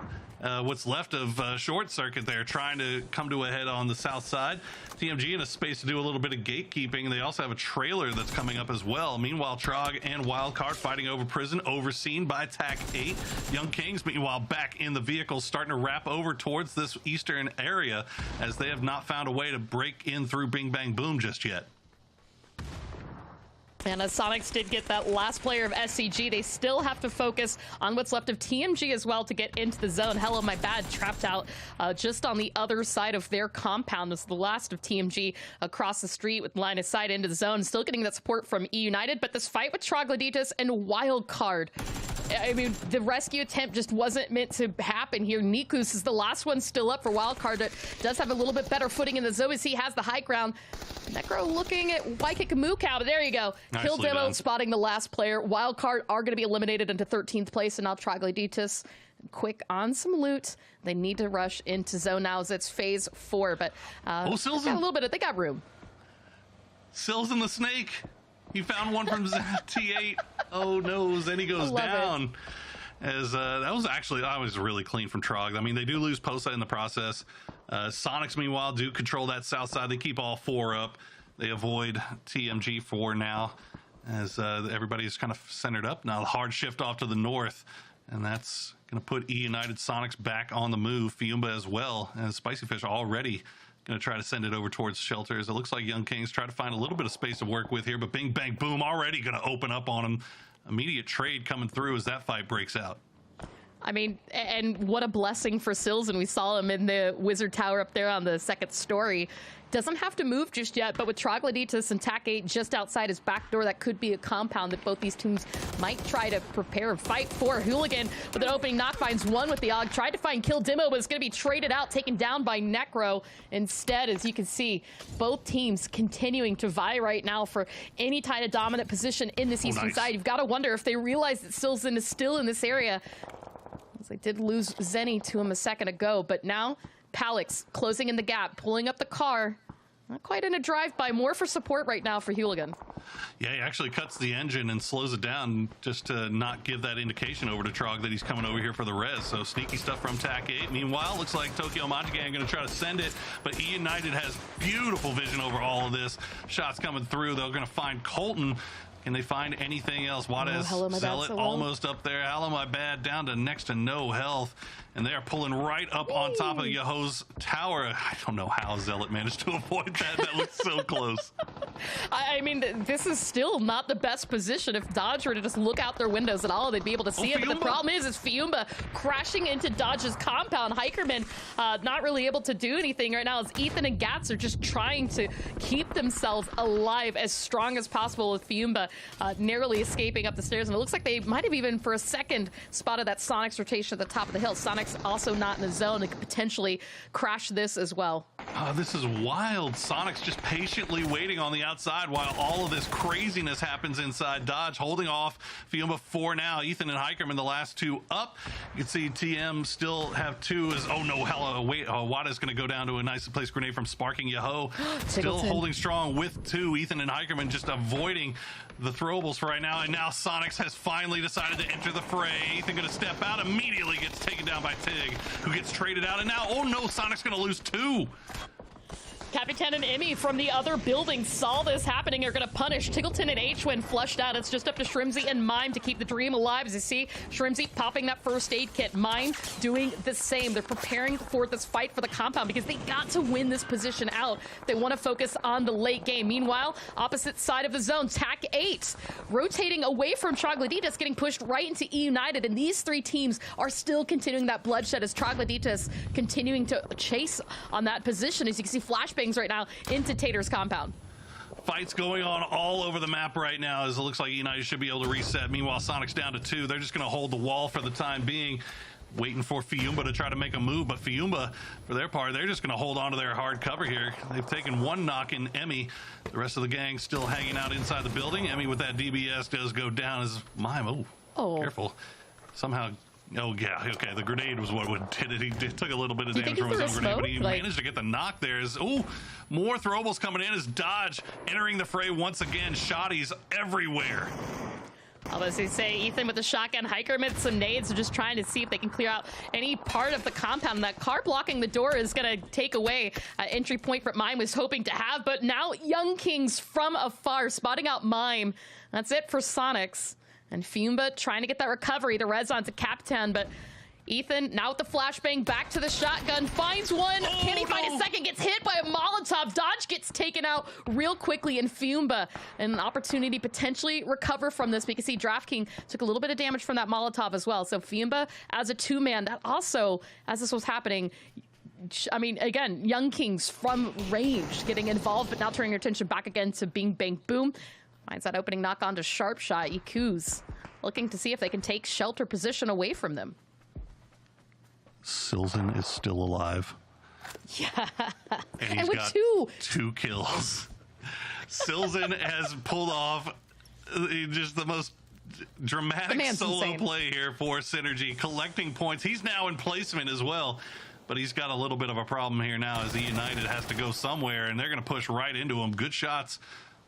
what's left of Short Circuit there, trying to come to a head on the south side. TMG in a space to do a little bit of gatekeeping. They also have a trailer that's coming up as well. Meanwhile, Trog and Wildcard fighting over Prison, overseen by TAC 8. Young Kings, meanwhile, back in the vehicle, starting to wrap over towards this eastern area, as they have not found a way to break in through Bing Bang Boom just yet. And as Sonics did get that last player of SCG, they still have to focus on what's left of TMG as well to get into the zone. Hello, my bad, trapped out just on the other side of their compound. This is the last of TMG across the street with line of sight into the zone. Still getting that support from E United, but this fight with Troglodytes and Wildcard, I mean, the rescue attempt just wasn't meant to happen here. Nikus is the last one still up for Wildcard. That does have a little bit better footing in the zone as he has the high ground. Necro looking at Waikikamuka, but there you go. Nicely Kill Demo done. spotting the last player. Wildcard are going to be eliminated into 13th place, and now Troglodytes quick on some loot. They need to rush into zone now as it's phase 4, but Silzen. got a little bit of, they got room. Silzen the Snake. He found one from T8. Oh no, then he goes down. As that was actually, I was really clean from Trog. I mean, they do lose Posa in the process. Sonics, meanwhile, do control that south side. They keep all 4 up. They avoid TMG 4 now, as everybody's kind of centered up. Now, the hard shift off to the north, and that's going to put E United Sonics back on the move. Fiumba as well, and Spicy Fish already going to try to send it over towards Shelters. It looks like Young Kings try to find a little bit of space to work with here, but Bing Bang Boom already going to open up on him. Immediate trade coming through as that fight breaks out. I mean, and what a blessing for Sills, and we saw him in the Wizard Tower up there on the second story. Doesn't have to move just yet, but with Troglodytes and TAC-8 just outside his back door, that could be a compound that both these teams might try to prepare and fight for. Hooligan with an opening knock finds one with the AUG. Tried to find Kill Demo, but it's going to be traded out, taken down by Necro. Instead, as you can see, both teams continuing to vie right now for any kind of dominant position in this eastern side. You've got to wonder if they realize that Silson is still in this area. As they did lose Zenny to him a second ago, but now Palix closing in the gap, pulling up the car. Not quite in a drive-by, more for support right now for Hooligan. Yeah, he actually cuts the engine and slows it down just to not give that indication over to Trog that he's coming over here for the res. So sneaky stuff from TAC-8. Meanwhile, looks like Tokyo Majigan going to try to send it, but E United has beautiful vision over all of this. Shots coming through. They're going to find Colton. Can they find anything else? Juarez, Zealot almost up there. Hello, my bad, down to next to no health. And they are pulling right up on top of Yaho's tower. I don't know how Zealot managed to avoid that. That looks so close. I mean, this is still not the best position. If Dodge were to just look out their windows at all, they'd be able to see it. But the problem is Fiumba crashing into Dodge's compound. Hikerman not really able to do anything right now as Ethan and Gats are just trying to keep themselves alive as strong as possible, with Fiumba narrowly escaping up the stairs. And it looks like they might have even for a second spotted that Sonic's rotation at the top of the hill. Sonic's also not in the zone and could potentially crash this as well. This is wild. Sonic's just patiently waiting on the outside while all of this craziness happens inside. Dodge holding off Fiumba 4 now. Ethan and Hikerman, the last two up. You can see TM still have 2 as, oh no, hella, wait, Wada's going to go down to a nicely placed grenade from Sparking Yaho. Still holding strong with 2. Ethan and Hikerman just avoiding the throwables for right now, and now Sonics has finally decided to enter the fray. Ethan going to step out, immediately gets taken down by Tig, who gets traded out, and now, oh no, Sonic's going to lose 2. Capitan and Emmy from the other building saw this happening. Are going to punish Tiggleton and H-Win flushed out. It's just up to Shrimzy and Mime to keep the dream alive. As you see, Shrimzy popping that first aid kit. Mime doing the same. They're preparing for this fight for the compound because they got to win this position out. They want to focus on the late game. Meanwhile, opposite side of the zone, TAC-8 rotating away from Troglodytes, getting pushed right into E United. And these 3 teams are still continuing that bloodshed as Troglodytes continuing to chase on that position. As you can see, flashbangs right now into Tater's compound. Fights going on all over the map right now as it looks like United should be able to reset. Meanwhile, Sonic's down to 2. They're just going to hold the wall for the time being, waiting for Fiumba to try to make a move. But Fiumba, for their part, they're just going to hold on to their hard cover here. They've taken 1 knock in Emmy. The rest of the gang still hanging out inside the building. Emmy with that DBS does go down as Mime. Oh, careful. Somehow... Oh, yeah, okay, the grenade was what did it. He took a little bit of damage from his own grenade, but he managed to get the knock there. More throwables coming in as Dodge entering the fray once again. Shotties everywhere. Although, as they say, Ethan with the shotgun, Hikerman some nades, are just trying to see if they can clear out any part of the compound. That car blocking the door is going to take away an entry point that Mime was hoping to have. But now Young Kings from afar spotting out Mime. That's it for Sonics. And Fiumba trying to get that recovery. The res onto Capitan, but Ethan now with the flashbang back to the shotgun, finds one. Can he find a second? Gets hit by a Molotov. Dodge gets taken out real quickly, and Fiumba an opportunity potentially recover from this because see DraftKings took a little bit of damage from that Molotov as well. So Fiumba as a 2-man, that also, as this was happening, I mean, again, Young Kings from range getting involved, but now turning your attention back again to Bing Bang Boom. Finds that opening knock on to Sharpshot. Ikuz looking to see if they can take shelter position away from them. Silson is still alive. Yeah. And he's got 2 kills. Silson has pulled off just the most dramatic solo play here for Synergy, collecting points. He's now in placement as well. But he's got a little bit of a problem here now as E United has to go somewhere, and they're going to push right into him. Good shots.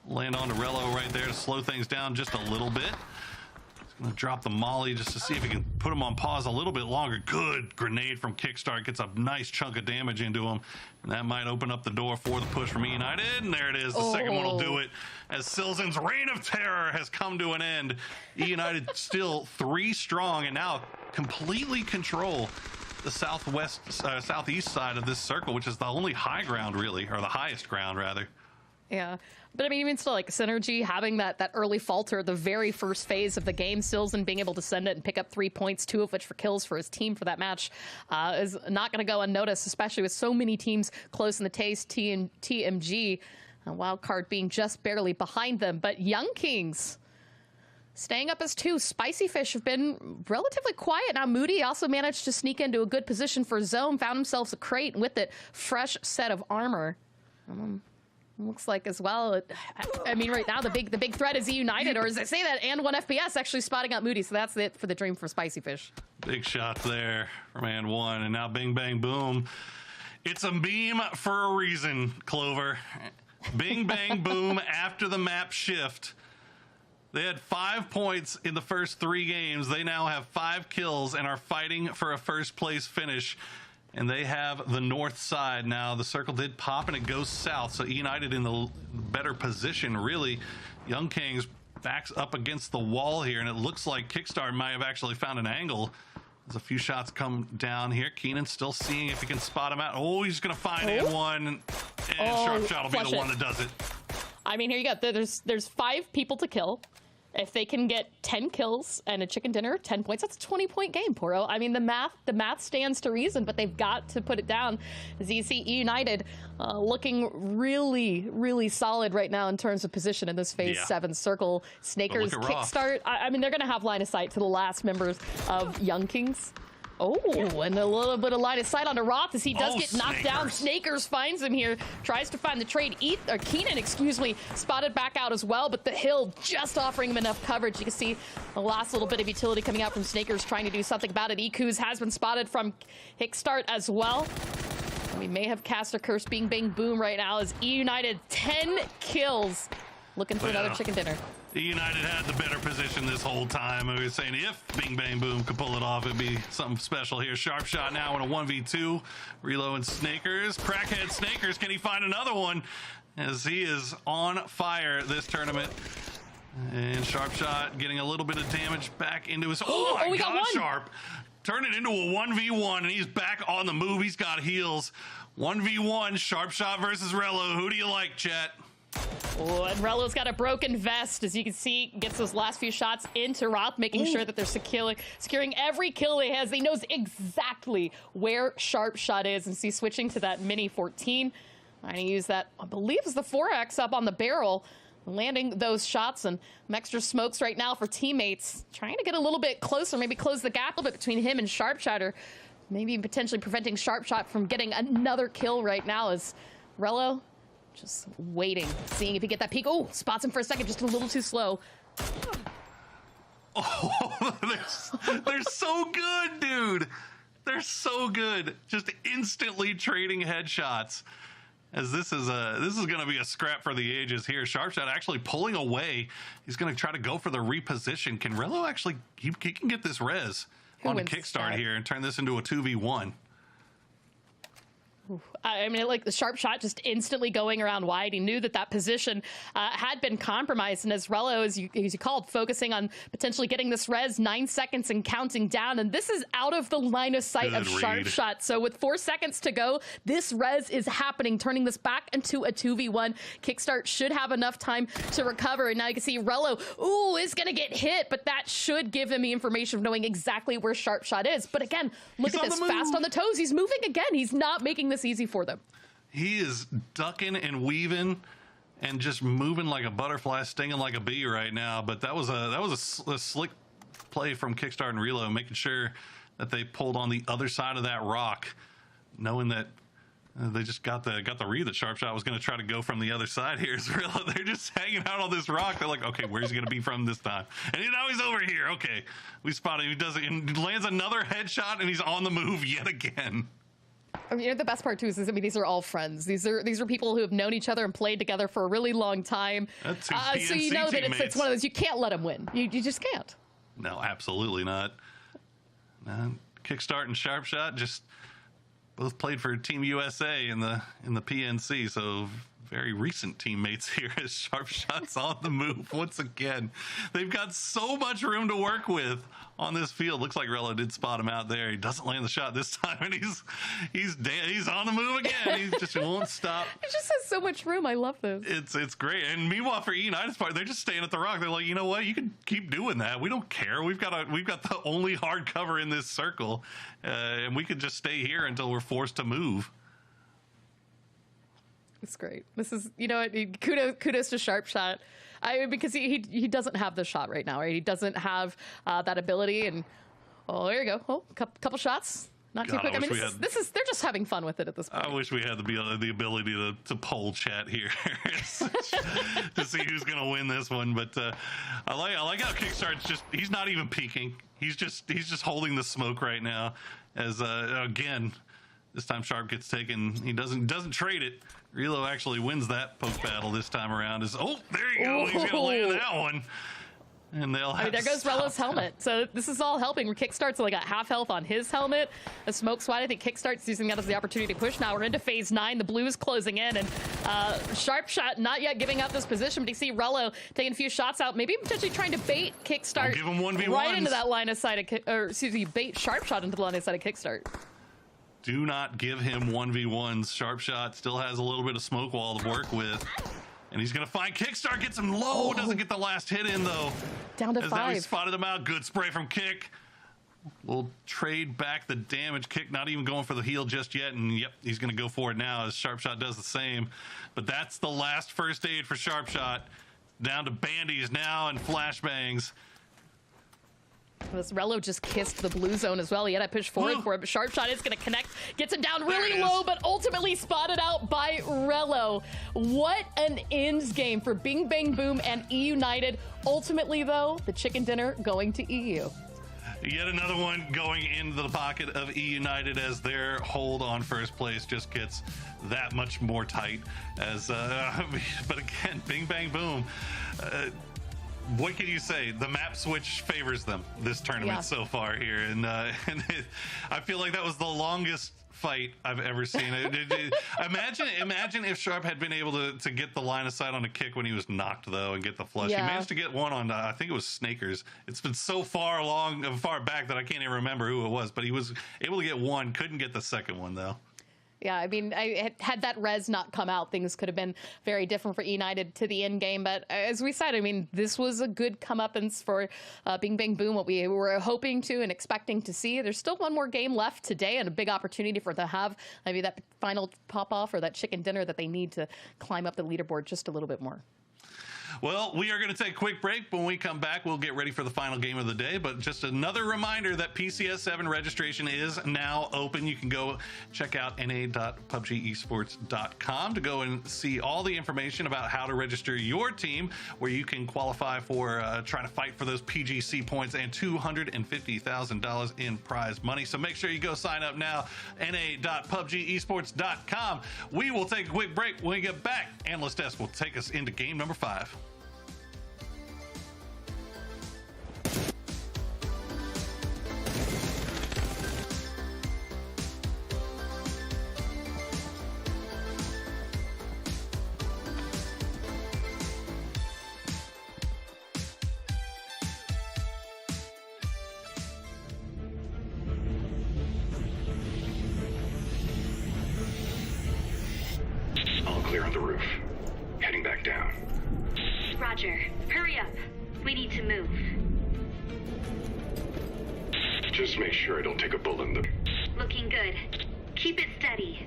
Land on to Rello right there to slow things down just a little bit. He's going to drop the molly just to see if he can put him on pause a little bit longer. Good grenade from Kickstart. Gets a nice chunk of damage into him. And that might open up the door for the push from E United. And there it is. The second one will do it as Silson's reign of terror has come to an end. E United still 3 strong and now completely control the southeast side of this circle, which is the only high ground really, or the highest ground rather. Yeah. But I mean, even still, like Synergy having that early falter, the very first phase of the game, Sills and being able to send it and pick up 3 points, 2 of which for kills for his team for that match, is not going to go unnoticed, especially with so many teams close in the taste. TMG, Wildcard being just barely behind them. But Young Kings staying up as 2. Spicy Fish have been relatively quiet. Now, Moody also managed to sneak into a good position for zone, found himself a crate, and with it, fresh set of armor. Looks like as well. I mean, right now the big threat is United, or as I say that, and 1FBS actually spotting out Moody. So that's it for the dream for Spicy Fish. Big shot there from and 1, and now Bing Bang Boom. It's a beam for a reason, Clover. Bing Bang Boom after the map shift. They had 5 points in the first 3 games. They now have 5 kills and are fighting for a first place finish. And they have the north side now. The circle did pop and it goes south. So United in the better position, really. Young Kings backs up against the wall here. And it looks like Kickstart might have actually found an angle. There's a few shots come down here. Keenan still seeing if he can spot him out. Oh, he's going to find N1. And Sharp Shot will be the one that does it. I mean, here you go. There's 5 people to kill. If they can get 10 kills and a chicken dinner, 10 points, that's a 20-point game, Poro. I mean, the math stands to reason, but they've got to put it down. As you see, United looking really, really solid right now in terms of position in this Phase 7 circle. Snakers Kickstart. I mean, they're going to have line of sight to the last members of Young Kings. Oh, and a little bit of line of sight onto Roth as he does get knocked down. Snakers finds him here, tries to find the trade. Keenan, spotted back out as well, but the Hill just offering him enough coverage. You can see the last little bit of utility coming out from Snakers trying to do something about it. Ikuz has been spotted from Kickstart as well. We may have cast a curse. Bing Bang Boom right now as United 10 kills. Looking for another chicken dinner. United had the better position this whole time. We were saying if Bing Bang Boom could pull it off, it'd be something special here. Sharp Shot now in a 1v2. Relo and Snakers. Crackhead Snakers, can he find another one? As he is on fire this tournament. And Sharp Shot getting a little bit of damage back into his... Oh my God, Sharp! Turn it into a 1v1, and he's back on the move. He's got heals. 1v1, Sharp Shot versus Relo. Who do you like, chat? Oh, and Relo's got a broken vest, as you can see, gets those last few shots into Roth, making sure that they're securing every kill he has. He knows exactly where Sharp Shot is, and see, switching to that Mini 14. Trying to use that, I believe, is the 4X up on the barrel, landing those shots, and extra smokes right now for teammates, trying to get a little bit closer, maybe close the gap a little bit between him and Sharp Shot, or maybe potentially preventing Sharp Shot from getting another kill right now, as Relo just waiting, seeing if he get that peek. Oh, spots him for a second, just a little too slow. Oh, they're so good, dude. They're so good. Just instantly trading headshots. As this is going to be a scrap for the ages here. Sharp Shot actually pulling away. He's going to try to go for the reposition. Can Relo actually, he can get this res on a Kickstart here and turn this into a 2v1. I mean, like the Sharp Shot just instantly going around wide. He knew that position had been compromised. And as Relo, as you called, focusing on potentially getting this res, 9 seconds and counting down. And this is out of the line of sight of Sharp Shot. So with 4 seconds to go, this res is happening, turning this back into a 2v1. Kickstart should have enough time to recover. And now you can see Relo, is going to get hit, but that should give him the information of knowing exactly where Sharp Shot is. But again, look at this, fast on the toes. He's moving again. He's not making this easy for them. He is ducking and weaving and just moving like a butterfly, stinging like a bee right now. But that was a slick play from Kickstart and Relo, making sure that they pulled on the other side of that rock, knowing that they just got the read that Sharp Shot was going to try to go from the other side here. Relo, they're just hanging out on this rock. They're like, okay, where's he going to be from this time? And now he's over here. Okay, we spot him. He does it and lands another headshot, and he's on the move yet again. I mean, the best part too is these are all friends. These are people who have known each other and played together for a really long time. So you know that it's one of those, you can't let them win. You just can't. No, absolutely not. Kickstart and Sharp Shot just both played for Team USA in the PNC, so very recent teammates here as Sharp Shot's on the move once again. They've got so much room to work with on this field. Looks like Rello did spot him out there. He doesn't land the shot this time, and he's on the move again. He just won't stop. It just has so much room. I love this. It's great. And meanwhile, for United's part, they're just staying at the rock. They're like, you know what? You can keep doing that. We don't care. We've got the only hard cover in this circle, and we could just stay here until we're forced to move. It's great. This is, you know, kudos to Sharp Shot. Because he doesn't have the shot right now, right? He doesn't have that ability. And there you go. Oh, couple shots. Not too God, quick. I mean, they're just having fun with it at this point. I wish we had the ability to poll chat here to see who's going to win this one. But I like how Kickstart's he's not even peeking. He's just holding the smoke right now. As again, this time Sharp gets taken. He doesn't trade it. Relo actually wins that poke battle this time around. There you go. He's going to land that one. And they'll have there goes Rello's helmet. So this is all helping. Kickstart's only got half health on his helmet. A smoke swat. I think Kickstart's using that as the opportunity to push. Now we're into phase 9. The Blues closing in, and Sharp Shot not yet giving up this position, but you see Rello taking a few shots out, maybe potentially trying to bait Kickstart give him 1v1s. right into that line of sight bait Sharp Shot into the line of sight of Kickstart. Do not give him 1v1s. Sharp Shot still has a little bit of smoke wall to work with. And he's going to find Kickstart, gets him low. Doesn't get the last hit in, though. Down to As 5. now he spotted him out. Good spray from Kick. We'll trade back the damage. Kick not even going for the heal just yet. And, yep, he's going to go for it now as Sharp Shot does the same. But that's the last first aid for Sharp Shot. Down to bandies now and flashbangs. This Rello just kissed the blue zone as well. He had to push forward for it, but Sharp Shot is going to connect. Gets him down really low, but ultimately spotted out by Rello. What an ends game for Bing Bang Boom and E United. Ultimately, though, the chicken dinner going to EU. Yet another one going into the pocket of E United as their hold on first place just gets that much more tight. But again, Bing Bang Boom. What can you say? The map switch favors them this tournament so far here, and I feel like that was the longest fight I've ever seen. Imagine if Sharp had been able to get the line of sight on a Kick when he was knocked though, and get the flush. Yeah. He managed to get one on I think it was Snakers. It's been so far back that I can't even remember who it was, but he was able to get one. Couldn't get the second one though. Yeah, I mean, had that res not come out, things could have been very different for United to the end game. But as we said, I mean, this was a good comeuppance for Bing Bang Boom, what we were hoping to and expecting to see. There's still one more game left today and a big opportunity for them to have maybe that final pop-off or that chicken dinner that they need to climb up the leaderboard just a little bit more. Well, we are going to take a quick break. When we come back, we'll get ready for the final game of the day. But just another reminder that PCS7 registration is now open. You can go check out na.pubgesports.com to go and see all the information about how to register your team, where you can qualify for trying to fight for those PGC points and $250,000 in prize money. So make sure you go sign up now, na.pubgesports.com. We will take a quick break. When we get back, Analyst Desk will take us into game number 5. All clear on the roof. Heading back down. Roger. Hurry up. We need to move. Just make sure I don't take a bullet in the... Looking good. Keep it steady.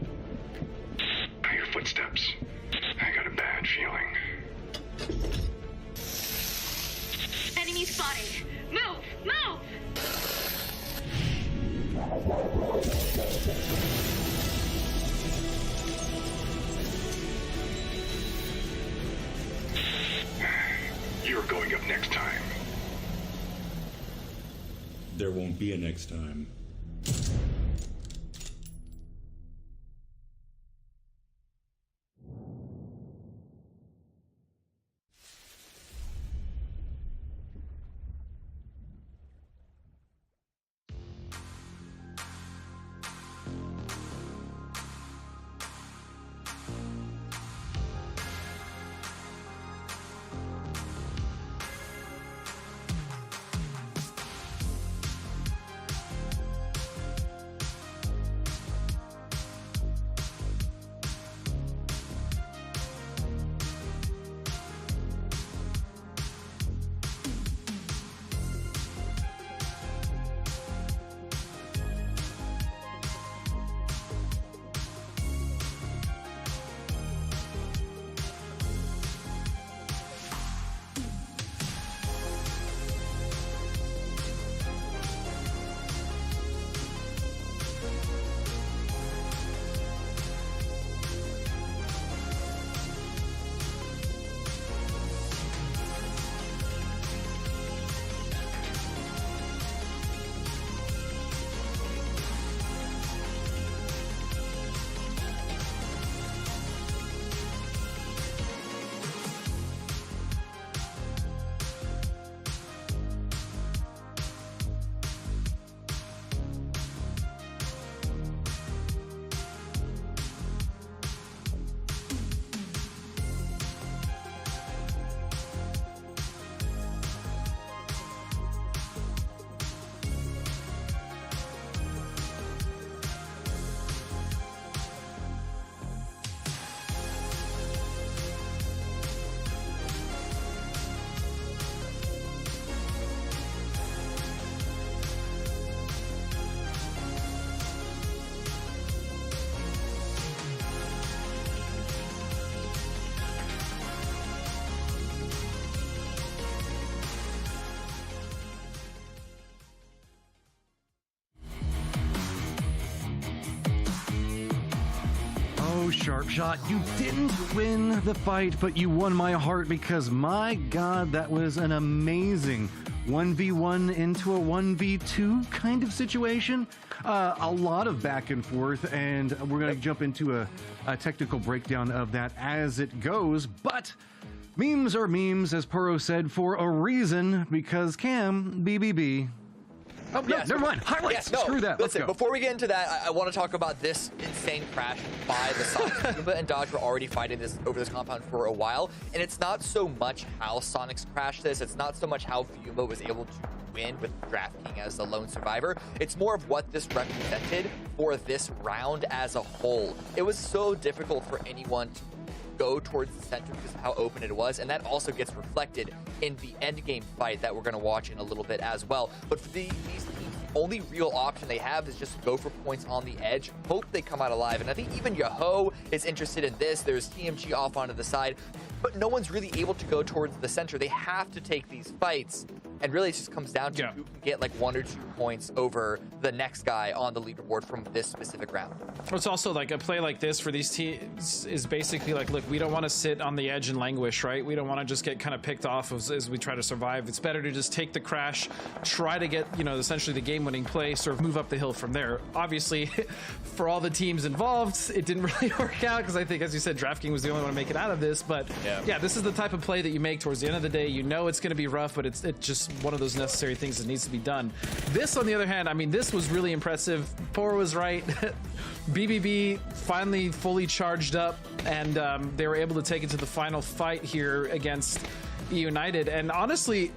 I hear footsteps. I got a bad feeling. Enemy spotted. Move! Move! You're going up next time. There won't be a next time. Sharp Shot, you didn't win the fight, but you won my heart because, my God, that was an amazing 1v1 into a 1v2 kind of situation. A lot of back and forth, and we're going to jump into a technical breakdown of that as it goes. But memes are memes, as Puro said, for a reason, because Cam, BBB. Oh, no, Yes. never mind. Highlights. Yeah, no, Screw that. Let's Listen, go. before we get into that, I want to talk about this insane crash by the Sonics. Fiyumba and Dodge were already fighting this over this compound for a while, and it's not so much how Sonics crashed this. It's not so much how Fiyumba was able to win with DraftKings as the lone survivor. It's more of what this represented for this round as a whole. It was so difficult for anyone to go towards the center because of how open it was, and that also gets reflected in the end game fight that we're going to watch in a little bit as well. But for these teams, the only real option they have is just go for points on the edge, hope they come out alive. And I think even Yaho is interested in this. There's TMG off onto the side, but no one's really able to go towards the center. They have to take these fights, and really it just comes down to who can get like 1 or 2 points over the next guy on the leaderboard from this specific round. It's also like a play like this for these teams is basically like, look, we don't want to sit on the edge and languish, right? We don't want to just get kind of picked off as we try to survive. It's better to just take the crash, try to get, you know, essentially the game-winning play, sort of move up the hill from there. Obviously, for all the teams involved, it didn't really work out because I think, as you said, DraftKings was the only one to make it out of this. But yeah, this is the type of play that you make towards the end of the day. You know it's going to be rough, but it's just one of those necessary things that needs to be done. This, on the other hand, I mean, this was really impressive. Poro was right. BBB finally fully charged up, and they were able to take it to the final fight here against United. And honestly,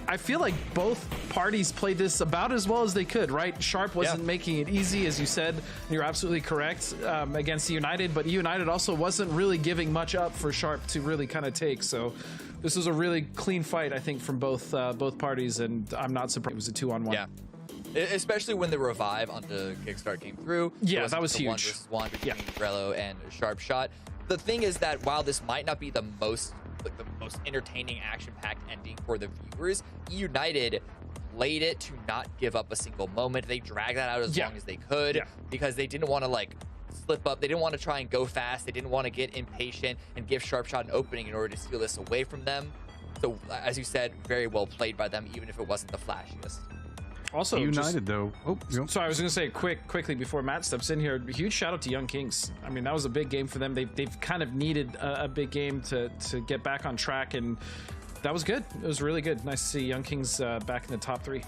I feel like both parties played this about as well as they could, right? Sharp wasn't making it easy, as you said. You're absolutely correct, against United, but United also wasn't really giving much up for Sharp to really kind of take. So this was a really clean fight, I think, from both parties, and I'm not surprised it was a 2-on-1. Yeah. Especially when the revive onto Kickstart came through. Yeah, that was the huge. 1v1 between Relo and Sharp Shot. The thing is that while this might not be the most entertaining, action-packed ending for the viewers, United played it to not give up a single moment. They dragged that out as long as they could because they didn't want to like slip up. They didn't want to try and go fast. They didn't want to get impatient and give Sharp Shot an opening in order to steal this away from them. So, as you said, very well played by them, even if it wasn't the flashiest. Also, United, though. Oh, sorry, I was going to say quickly before Matt steps in here. Huge shout out to Young Kings. I mean, that was a big game for them. They've kind of needed a big game to get back on track, and that was good. It was really good. Nice to see Young Kings back in the top 3.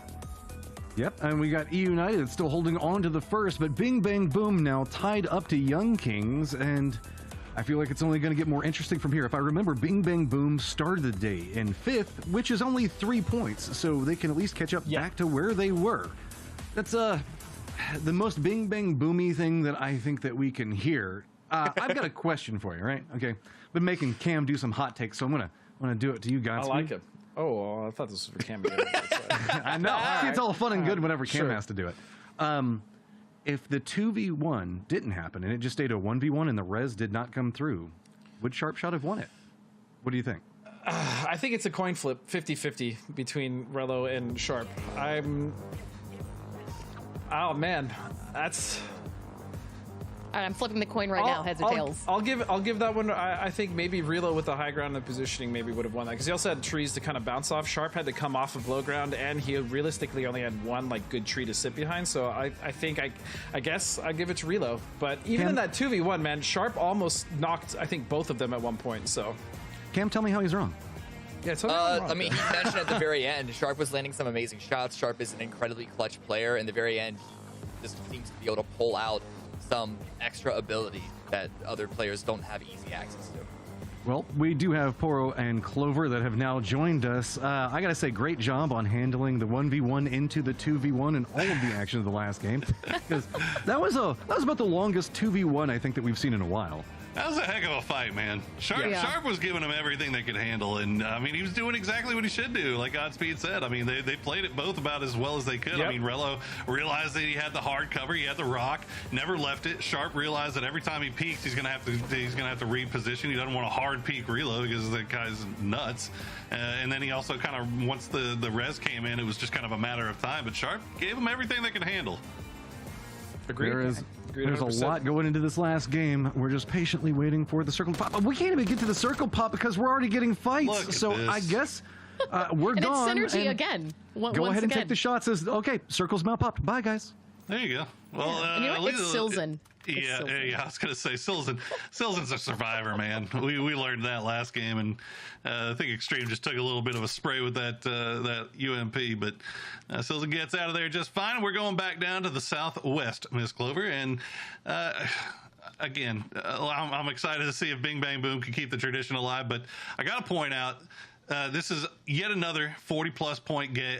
Yep, and we got E United still holding on to the first, but Bing Bang Boom now tied up to Young Kings, and I feel like it's only going to get more interesting from here. If I remember, Bing Bang Boom started the day in 5th, which is only 3 points, so they can at least catch up back to where they were. That's the most Bing Bang Boomy thing that I think that we can hear. I've got a question for you, right? Okay, been making Cam do some hot takes, so I'm gonna do it to you guys. I like it. Oh, I thought this was for Cam. I know. See, it's all fun and good whenever Cam has to do it. If the 2v1 didn't happen and it just stayed a 1v1 and the res did not come through, would Sharp Shot have won it? What do you think? I think it's a coin flip, 50-50 between Relo and Sharp. Oh man, I'm flipping the coin right now, heads or tails. I'll give that one. I think maybe Relo with the high ground and positioning maybe would have won that because he also had trees to kind of bounce off. Sharp had to come off of low ground, and he realistically only had one like good tree to sit behind. So I think I guess I give it to Relo. But even in that 2v1, man, Sharp almost knocked I think both of them at one point. So Cam, tell me how he's wrong. Yeah, tell me how I'm wrong. I mean, he mentioned at the very end, Sharp was landing some amazing shots. Sharp is an incredibly clutch player. In the very end, he just seems to be able to pull out some extra ability that other players don't have easy access to. Well, we do have Poro and Clover that have now joined us. I gotta say, great job on handling the 1v1 into the 2v1 and all of the action of the last game, because that was about the longest 2v1 I think that we've seen in a while. That was a heck of a fight, man. Sharp was giving him everything they could handle, and I mean, he was doing exactly what he should do, like Godspeed said. I mean, they played it both about as well as they could. I mean, Relo realized that he had the hard cover, he had the rock, never left it. Sharp realized that every time he peeks, he's gonna have to reposition. He doesn't want a hard peek Relo because the guy's nuts. And then he also kind of, once the res came in, it was just kind of a matter of time. But Sharp gave him everything they could handle. Agreed. There's 100%. a lot going into this last game. We're just patiently waiting for the circle to pop. We can't even get to the circle pop because we're already getting fights. Look at So this. I guess we're And gone. it's synergy and again. Go Once ahead and again. take the shots. As okay, circle's now popped. Bye, guys. There you go. Well, And you know at what? It's least- Silzen. It's Yeah, Silzen. yeah, I was gonna say Silzen's a survivor, man. We learned that last game, and I think Extreme just took a little bit of a spray with that UMP, but Silzen gets out of there just fine. We're going back down to the southwest, Miss Clover, and again, I'm excited to see if Bing Bang Boom can keep the tradition alive. But I got to point out, this is yet another 40-plus point day.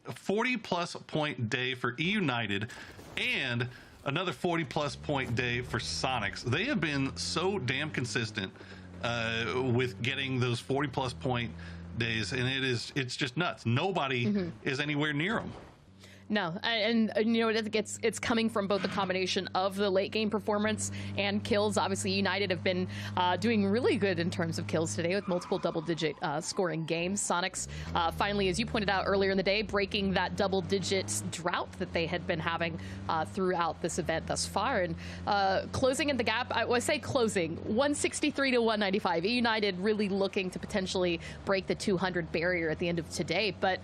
40-plus point day for eUnited and another 40-plus point day for Sonics. They have been so damn consistent with getting those 40-plus point days, and it's just nuts. Nobody is anywhere near them. No, and you know, it's coming from both the combination of the late game performance and kills. Obviously, United have been doing really good in terms of kills today with multiple double-digit scoring games. Sonics finally, as you pointed out earlier in the day, breaking that double-digit drought that they had been having throughout this event thus far, and closing in the gap. I say closing 163 to 195. United really looking to potentially break the 200 barrier at the end of today, but.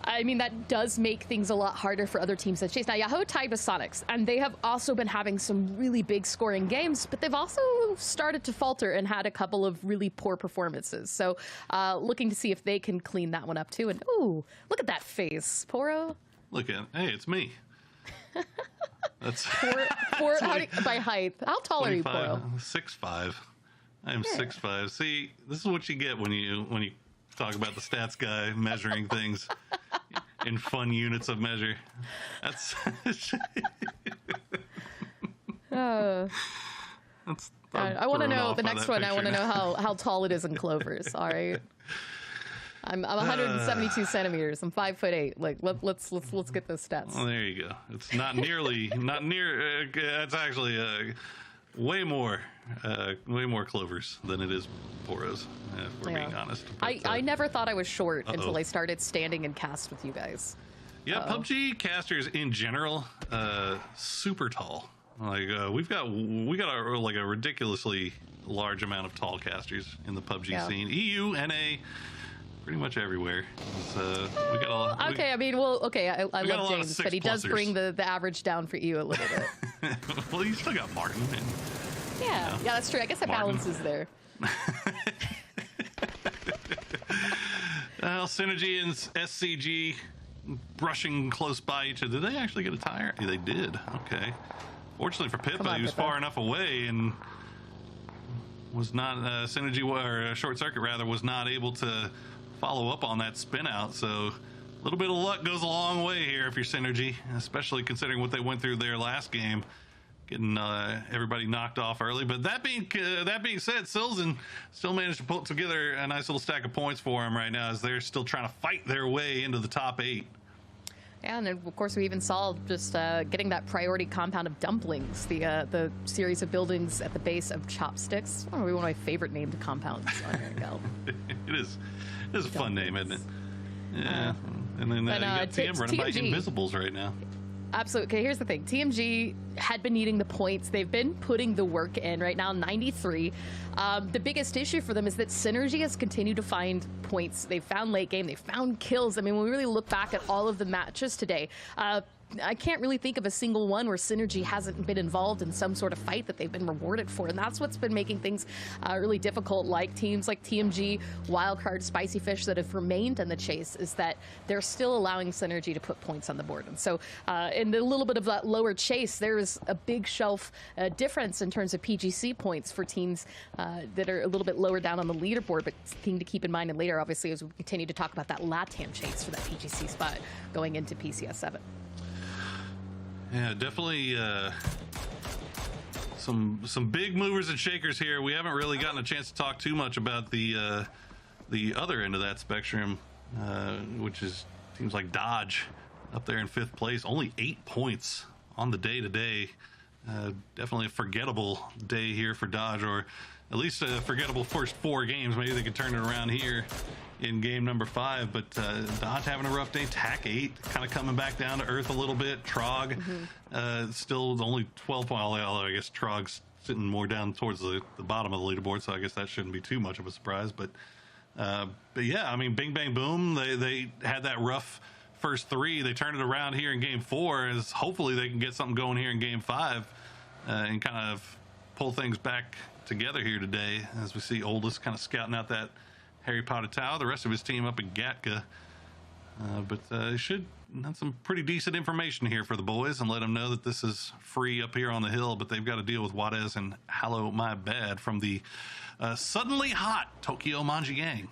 I mean, that does make things a lot harder for other teams to chase. Now, Yahoo tied with Sonics, and they have also been having some really big scoring games, but they've also started to falter and had a couple of really poor performances. So looking to see if they can clean that one up, too. And, ooh, look at that face, Poro. Look at, hey, it's me. That's By height. How tall are you, 25, Poro? 6'5". I am 6'5". See, this is what you get when you talk about the stats guy measuring things in fun units of measure. That's I want to know the next one. I want to know how tall it is in Clovers. All right. I'm 172 centimeters. I'm 5'8". Like let's get those stats. Well, there you go. It's not near. It's actually way more Clovers than it is Poros. If we're being honest. But, I never thought I was short until I started standing and cast with you guys. Yeah, PUBG casters in general, super tall. Like we got a ridiculously large amount of tall casters in the PUBG scene. EU, NA, pretty much everywhere. We got a, okay, I mean, well, okay, I love James, but he does 6+ers. bring the average down for you a little bit. Well, you still got Martin. And, Yeah, that's true. I guess that Martin. balance is there. Well, Synergy and SCG brushing close by each other. Did they actually get a tire? Yeah, they did. Okay. Fortunately for Pippa, on, he was Pippa. far enough away and was not Synergy or Short Circuit rather was not able to follow up on that spin out. So a little bit of luck goes a long way here if you're Synergy, especially considering what they went through their last game, getting everybody knocked off early. But that being said, Silzen still managed to put together a nice little stack of points for him right now as they're still trying to fight their way into the top 8. Yeah, and of course we even saw just getting that priority compound of dumplings, the series of buildings at the base of Chopsticks. Probably one of my favorite named compounds on here. Go. It is a fun name, isn't it? Yeah. And then you got TM running by TMG. Invisibles right now. Absolutely. Okay, here's the thing. TMG had been needing the points. They've been putting the work in right now, 93. The biggest issue for them is that Synergy has continued to find points. They've found late game. They've found kills. I mean, when we really look back at all of the matches today, I can't really think of a single one where Synergy hasn't been involved in some sort of fight that they've been rewarded for. And that's what's been making things really difficult, like teams like TMG, Wildcard, Spicy Fish that have remained in the chase, is that they're still allowing Synergy to put points on the board. And so in the little bit of that lower chase, there's a big shelf difference in terms of PGC points for teams that are a little bit lower down on the leaderboard. But thing to keep in mind and later, obviously, as we continue to talk about that LATAM chase for that PGC spot going into PCS 7. Yeah, definitely some big movers and shakers here. We haven't really gotten a chance to talk too much about the other end of that spectrum, which is teams like Dodge up there in 5th place. Only 8 points on the day today. Definitely a forgettable day here for Dodge, or at least a forgettable first 4 games. Maybe they could turn it around here in game number 5. But Dodge having a rough day. TAC 8 kind of coming back down to earth a little bit. Trog still only 12 points, although I guess Trog's sitting more down towards the bottom of the leaderboard, so I guess that shouldn't be too much of a surprise. But yeah, I mean, Bing Bang Boom, they had that rough first 3. They turned it around here in game 4. As hopefully they can get something going here in game 5 and kind of pull things back together here today, as we see Oldest kind of scouting out that Harry Potter Tower, the rest of his team up in Gatka. But should have some pretty decent information here for the boys and let them know that this is free up here on the hill, but they've got to deal with Juarez and Hello My Bad from the suddenly hot Tokyo Manji Gang.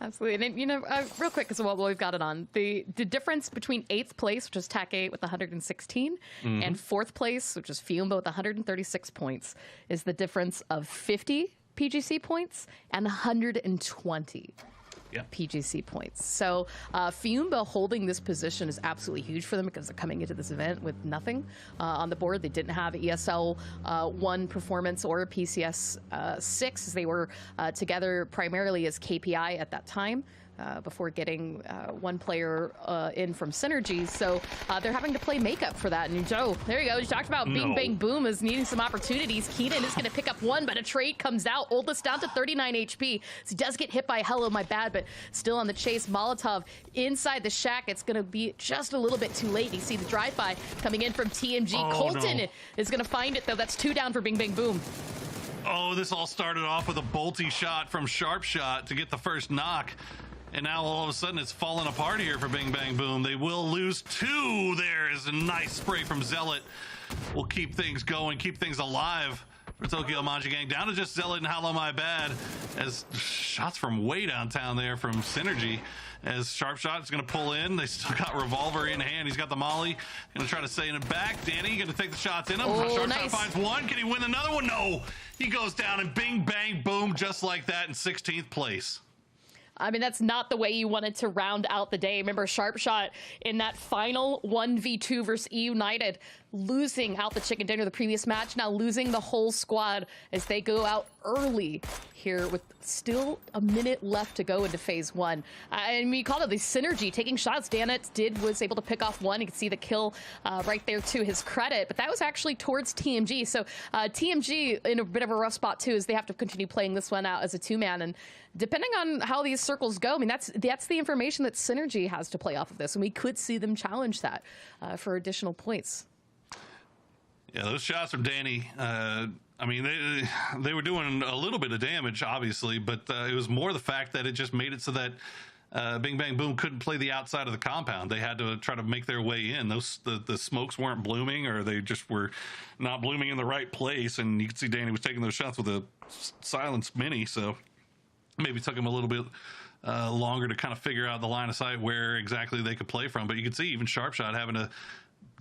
Absolutely. And, you know, real quick, because while we've got it on, the difference between 8th place, which is TAC 8 with 116, and 4th place, which is Fiumba with 136 points, is the difference of 50 PGC points and 120 PGC points. So Fiumba holding this position is absolutely huge for them because they're coming into this event with nothing on the board. They didn't have ESL 1 performance or PCS 6, as they were together primarily as KPI at that time. Before getting one player in from Synergy. So they're having to play makeup for that. And Joe, there you go. You talked about Bing Bang Boom is needing some opportunities. Keenan is going to pick up 1, but a trade comes out. Oldest down to 39 HP. So he does get hit by Hello My Bad, but still on the chase. Molotov inside the shack. It's going to be just a little bit too late. You see the drive-by coming in from TMG. Colton is going to find it, though. That's 2 down for Bing Bang Boom. Oh, this all started off with a bolty shot from Sharp Shot to get the first knock. And now all of a sudden it's falling apart here for Bing Bang Boom. They will lose 2. There is a nice spray from Zealot. Will keep things going, keep things alive for Tokyo Manji Gang. Down to just Zealot and Hello My Bad, as shots from way downtown there from Synergy. As Sharp Shot is going to pull in. They still got Revolver in hand. He's got the molly. Going to try to stay in it back. Danny going to take the shots in him. Sharp Shot finds 1. Can he win another one? No. He goes down and Bing Bang Boom just like that in 16th place. I mean, that's not the way you wanted to round out the day. Remember, Sharp Shot in that final 1v2 versus E United, losing out the chicken dinner the previous match, now losing the whole squad as they go out early here with still a minute left to go into phase 1. And we call it the Synergy, taking shots. Danette was able to pick off 1. You can see the kill right there to his credit, but that was actually towards TMG. So TMG in a bit of a rough spot too, as they have to continue playing this one out as a 2-man. And depending on how these circles go, I mean, that's the information that Synergy has to play off of this, and we could see them challenge that for additional points. Yeah, those shots from Danny, I mean, they were doing a little bit of damage, obviously, but it was more the fact that it just made it so that Bing Bang Boom couldn't play the outside of the compound. They had to try to make their way in. The smokes weren't blooming, or they just were not blooming in the right place, and you could see Danny was taking those shots with a silenced mini, so maybe took him a little bit longer to kind of figure out the line of sight where exactly they could play from. But you could see even Sharp Shot having to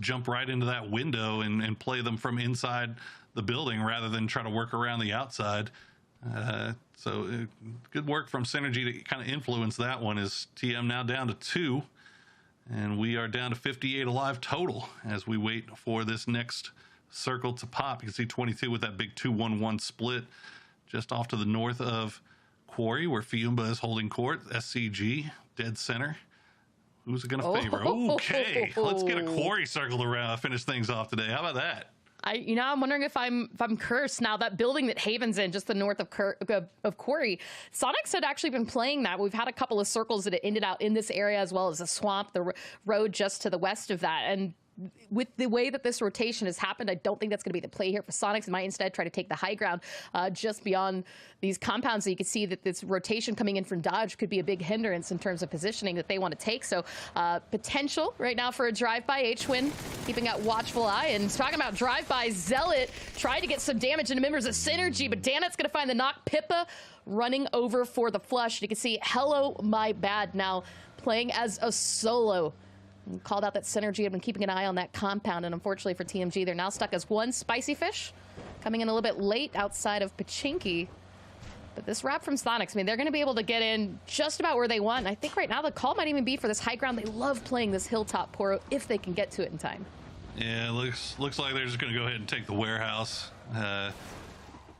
jump right into that window and play them from inside the building rather than try to work around the outside. So good work from Synergy to kind of influence that one. Is TM now down to 2, and we are down to 58 alive total as we wait for this next circle to pop. You can see 22 with that big 2-1-1 split just off to the north of Quarry, where Fiumba is holding court. SCG dead center. Who's it going to favor? Okay, let's get a Quarry circle to finish things off today. How about that? I'm wondering if I'm cursed now. That building that Haven's in, just the north of Quarry, Sonics had actually been playing that. We've had a couple of circles that had ended out in this area, as well as a swamp, the road just to the west of that. And with the way that this rotation has happened, I don't think that's going to be the play here for Sonics. They might instead try to take the high ground just beyond these compounds. So you can see that this rotation coming in from Dodge could be a big hindrance in terms of positioning that they want to take. So potential right now for a drive-by. H-Win keeping a watchful eye. And talking about drive-by, Zealot tried to get some damage into members of Synergy, but Danette's going to find the knock. Pippa running over for the flush. You can see Hello My Bad now playing as a solo. Called out that Synergy had been keeping an eye on that compound, and unfortunately for TMG, they're now stuck as 1 Spicy Fish, coming in a little bit late outside of Pachinki. But this wrap from Sonics, I mean, they're going to be able to get in just about where they want. And I think right now the call might even be for this high ground. They love playing this hilltop Poro if they can get to it in time. Yeah, looks like they're just going to go ahead and take the warehouse.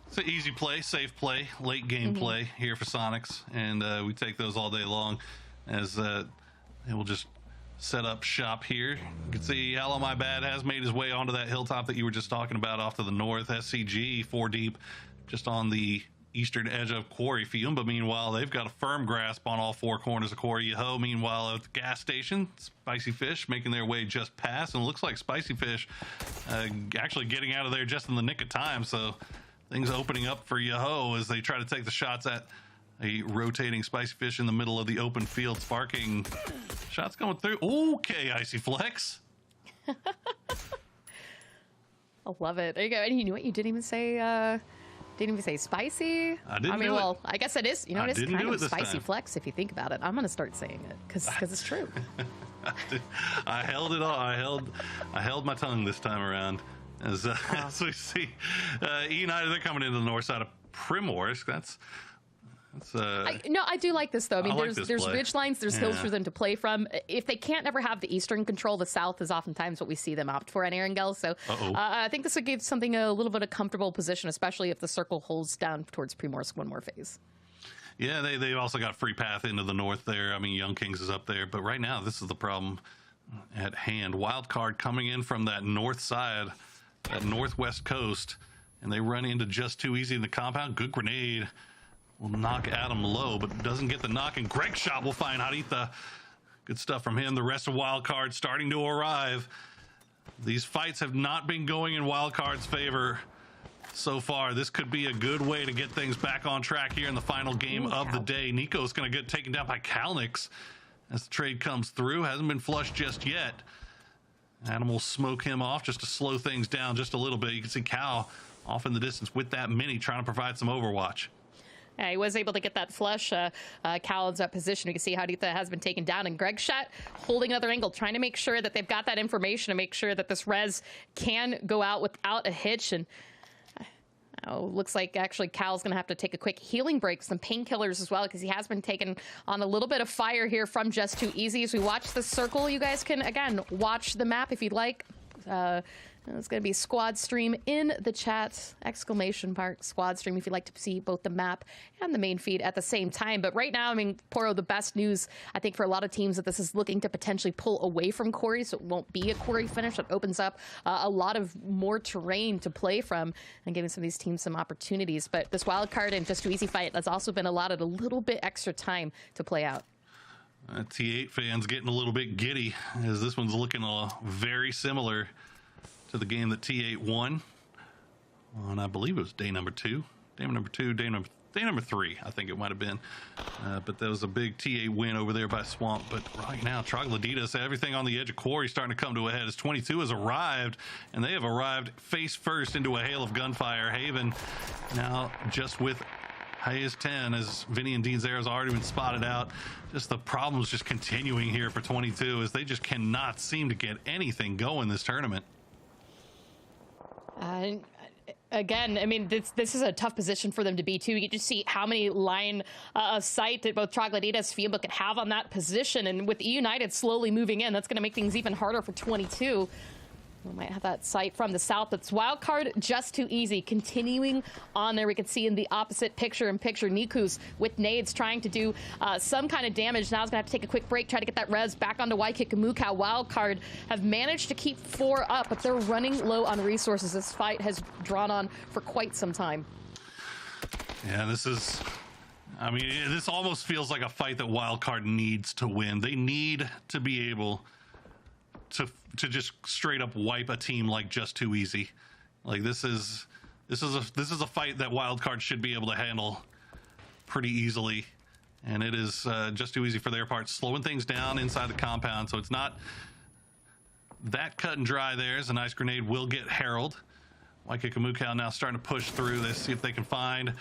It's an easy play, safe play, late game play here for Sonics, and we take those all day long as they will just set up shop here. You can see Hello My Bad has made his way onto that hilltop that you were just talking about off to the north. SCG 4 deep just on the eastern edge of Quarry. Fiumba, meanwhile, they've got a firm grasp on all four corners of Quarry. Yoho, meanwhile, at the gas station. Spicy Fish making their way just past, and it looks like Spicy Fish actually getting out of there just in the nick of time, so things opening up for Yoho as they try to take the shots at a rotating Spicy Fish in the middle of the open field. Sparking shots going through. Okay, Icy Flex. I love it. There you go. And you know what? You didn't even say spicy. I didn't. mean, do well, it. I guess it is. You know, I it is didn't kind do of it this spicy time. flex if you think about it. I'm gonna start saying it because it's true. I held it all. I held my tongue this time around. As we see, United, they're coming into the north side of Primorsk. That's I do like this though. I mean, like there's this play. ridge lines, there's hills Yeah. for them to play from. If they can't ever have the eastern control, the south is oftentimes what we see them opt for at Erangel. So I think this would give something a little bit of comfortable position, especially if the circle holds down towards Primorsk one more phase. Yeah, they've also got free path into the north there. I mean, Young Kings is up there, but right now this is the problem at hand. Wildcard coming in from that north side, that northwest coast, and they run into just too easy in the compound. Good grenade will knock Adam low, but doesn't get the knock, and Greg Shot will find Haritha. Good stuff from him. The rest of Wildcard starting to arrive. These fights have not been going in Wildcard's favor so far. This could be a good way to get things back on track here in the final game of the day. Nico's going to get taken down by Kalnix as the trade comes through. Hasn't been flushed just yet. Adam will smoke him off just to slow things down just a little bit. You can see Cal off in the distance with that mini trying to provide some overwatch. Yeah, he was able to get that flush. Cal ends up position. You can see Haritha has been taken down, and Greg Shot holding another angle, trying to make sure that they've got that information to make sure that this res can go out without a hitch. And looks like actually Cal's going to have to take a quick healing break, some painkillers as well, because he has been taken on a little bit of fire here from Just Too Easy. As we watch the circle, you guys can, again, watch the map if you'd like. It's going to be squad stream in the chat, exclamation mark squad stream if you'd like to see both the map and the main feed at the same time. But right now, I mean, Poro, the best news, I think, for a lot of teams that this is looking to potentially pull away from Quarry, so it won't be a Quarry finish. It opens up a lot of more terrain to play from and giving some of these teams some opportunities. But this wild card and Just Too Easy fight has also been allotted a little bit extra time to play out. T8 fans getting a little bit giddy as this one's looking very similar to the game that T8 won on, I believe it was day number 3, I think it might have been. But that was a big T8 win over there by Swamp. But right now, Troglodytes, everything on the edge of Quarry starting to come to a head as 22 has arrived, and they have arrived face first into a hail of gunfire. Haven now just with Hayes 10 as Vinny and Dean's arrows already been spotted out. Just the problems just continuing here for 22 as they just cannot seem to get anything going this tournament. Again, I mean, this is a tough position for them to be, too. You just see how many line of sight that both Troglodytes and Fiumba could have on that position. And with E United slowly moving in, that's going to make things even harder for 22. We might have that sight from the south. It's wildcard Just Too Easy continuing on there. We can see in the opposite picture-in-picture Niku's with nades trying to do some kind of damage. Now he's going to have to take a quick break, try to get that res back onto Waikikamuka. Wildcard have managed to keep 4 up, but they're running low on resources. This fight has drawn on for quite some time. Yeah, this is... I mean, this almost feels like a fight that Wildcard needs to win. They need to be able to just straight up wipe a team like Just Too Easy. Like this is a fight that Wildcard should be able to handle pretty easily, and it is Just Too Easy for their part, slowing things down inside the compound, so it's not that cut and dry. There's a nice grenade, will get Herald. Waikikamuka now starting to push through this, see if they can find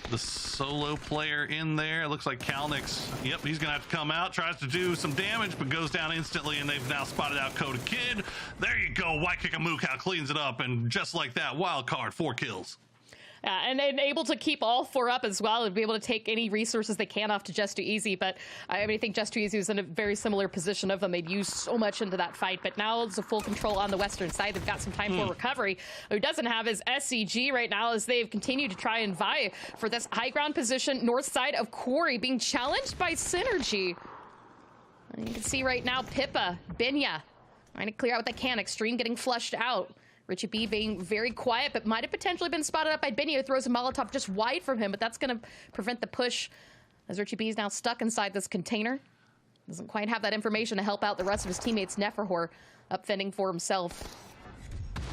the solo player in there. It looks like Kalnix, yep, he's gonna have to come out, tries to do some damage, but goes down instantly, and they've now spotted out Coda Kid. There you go, Waikikamuka cleans it up, and just like that, wild card, 4 kills. And able to keep all 4 up as well and be able to take any resources they can off to Just Too Easy. But I mean, I think Just Too Easy was in a very similar position of them. They'd used so much into that fight, but now it's a full control on the western side. They've got some time for recovery. Who doesn't have is SCG right now, as they've continued to try and vie for this high ground position north side of Quarry, being challenged by Synergy. And you can see right now Pippa, Binya trying to clear out what they can. Extreme getting flushed out. Richie B being very quiet, but might have potentially been spotted up by Binya, who throws a Molotov just wide from him, but that's going to prevent the push, as Richie B is now stuck inside this container. Doesn't quite have that information to help out the rest of his teammates. Neferhor up fending for himself.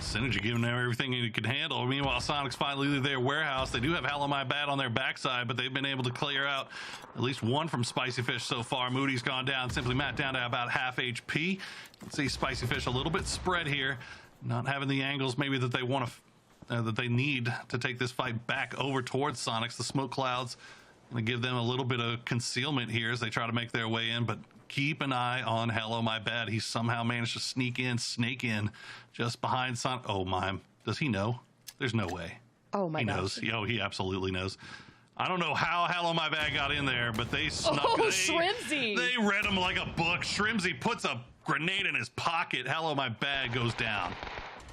Synergy giving them everything he can handle. Meanwhile, Sonic's finally leave their warehouse. They do have Hello My Bad on their backside, but they've been able to clear out at least one from Spicy Fish so far. Moody's gone down. Simply Matt down to about half HP. Let's see Spicy Fish a little bit spread here. Not having the angles maybe that they want to, that they need to take this fight back over towards Sonics. The smoke clouds going to give them a little bit of concealment here as they try to make their way in, but keep an eye on Hello My Bad. He somehow managed to snake in just behind Sonic. Oh my, does he know? There's no way. Oh my God. He knows. Oh, he absolutely knows. I don't know how Hello My Bad got in there, but they snuck. Oh, Shrimzy. They read him like a book. Shrimzy puts a grenade in his pocket. Hello My Bad goes down.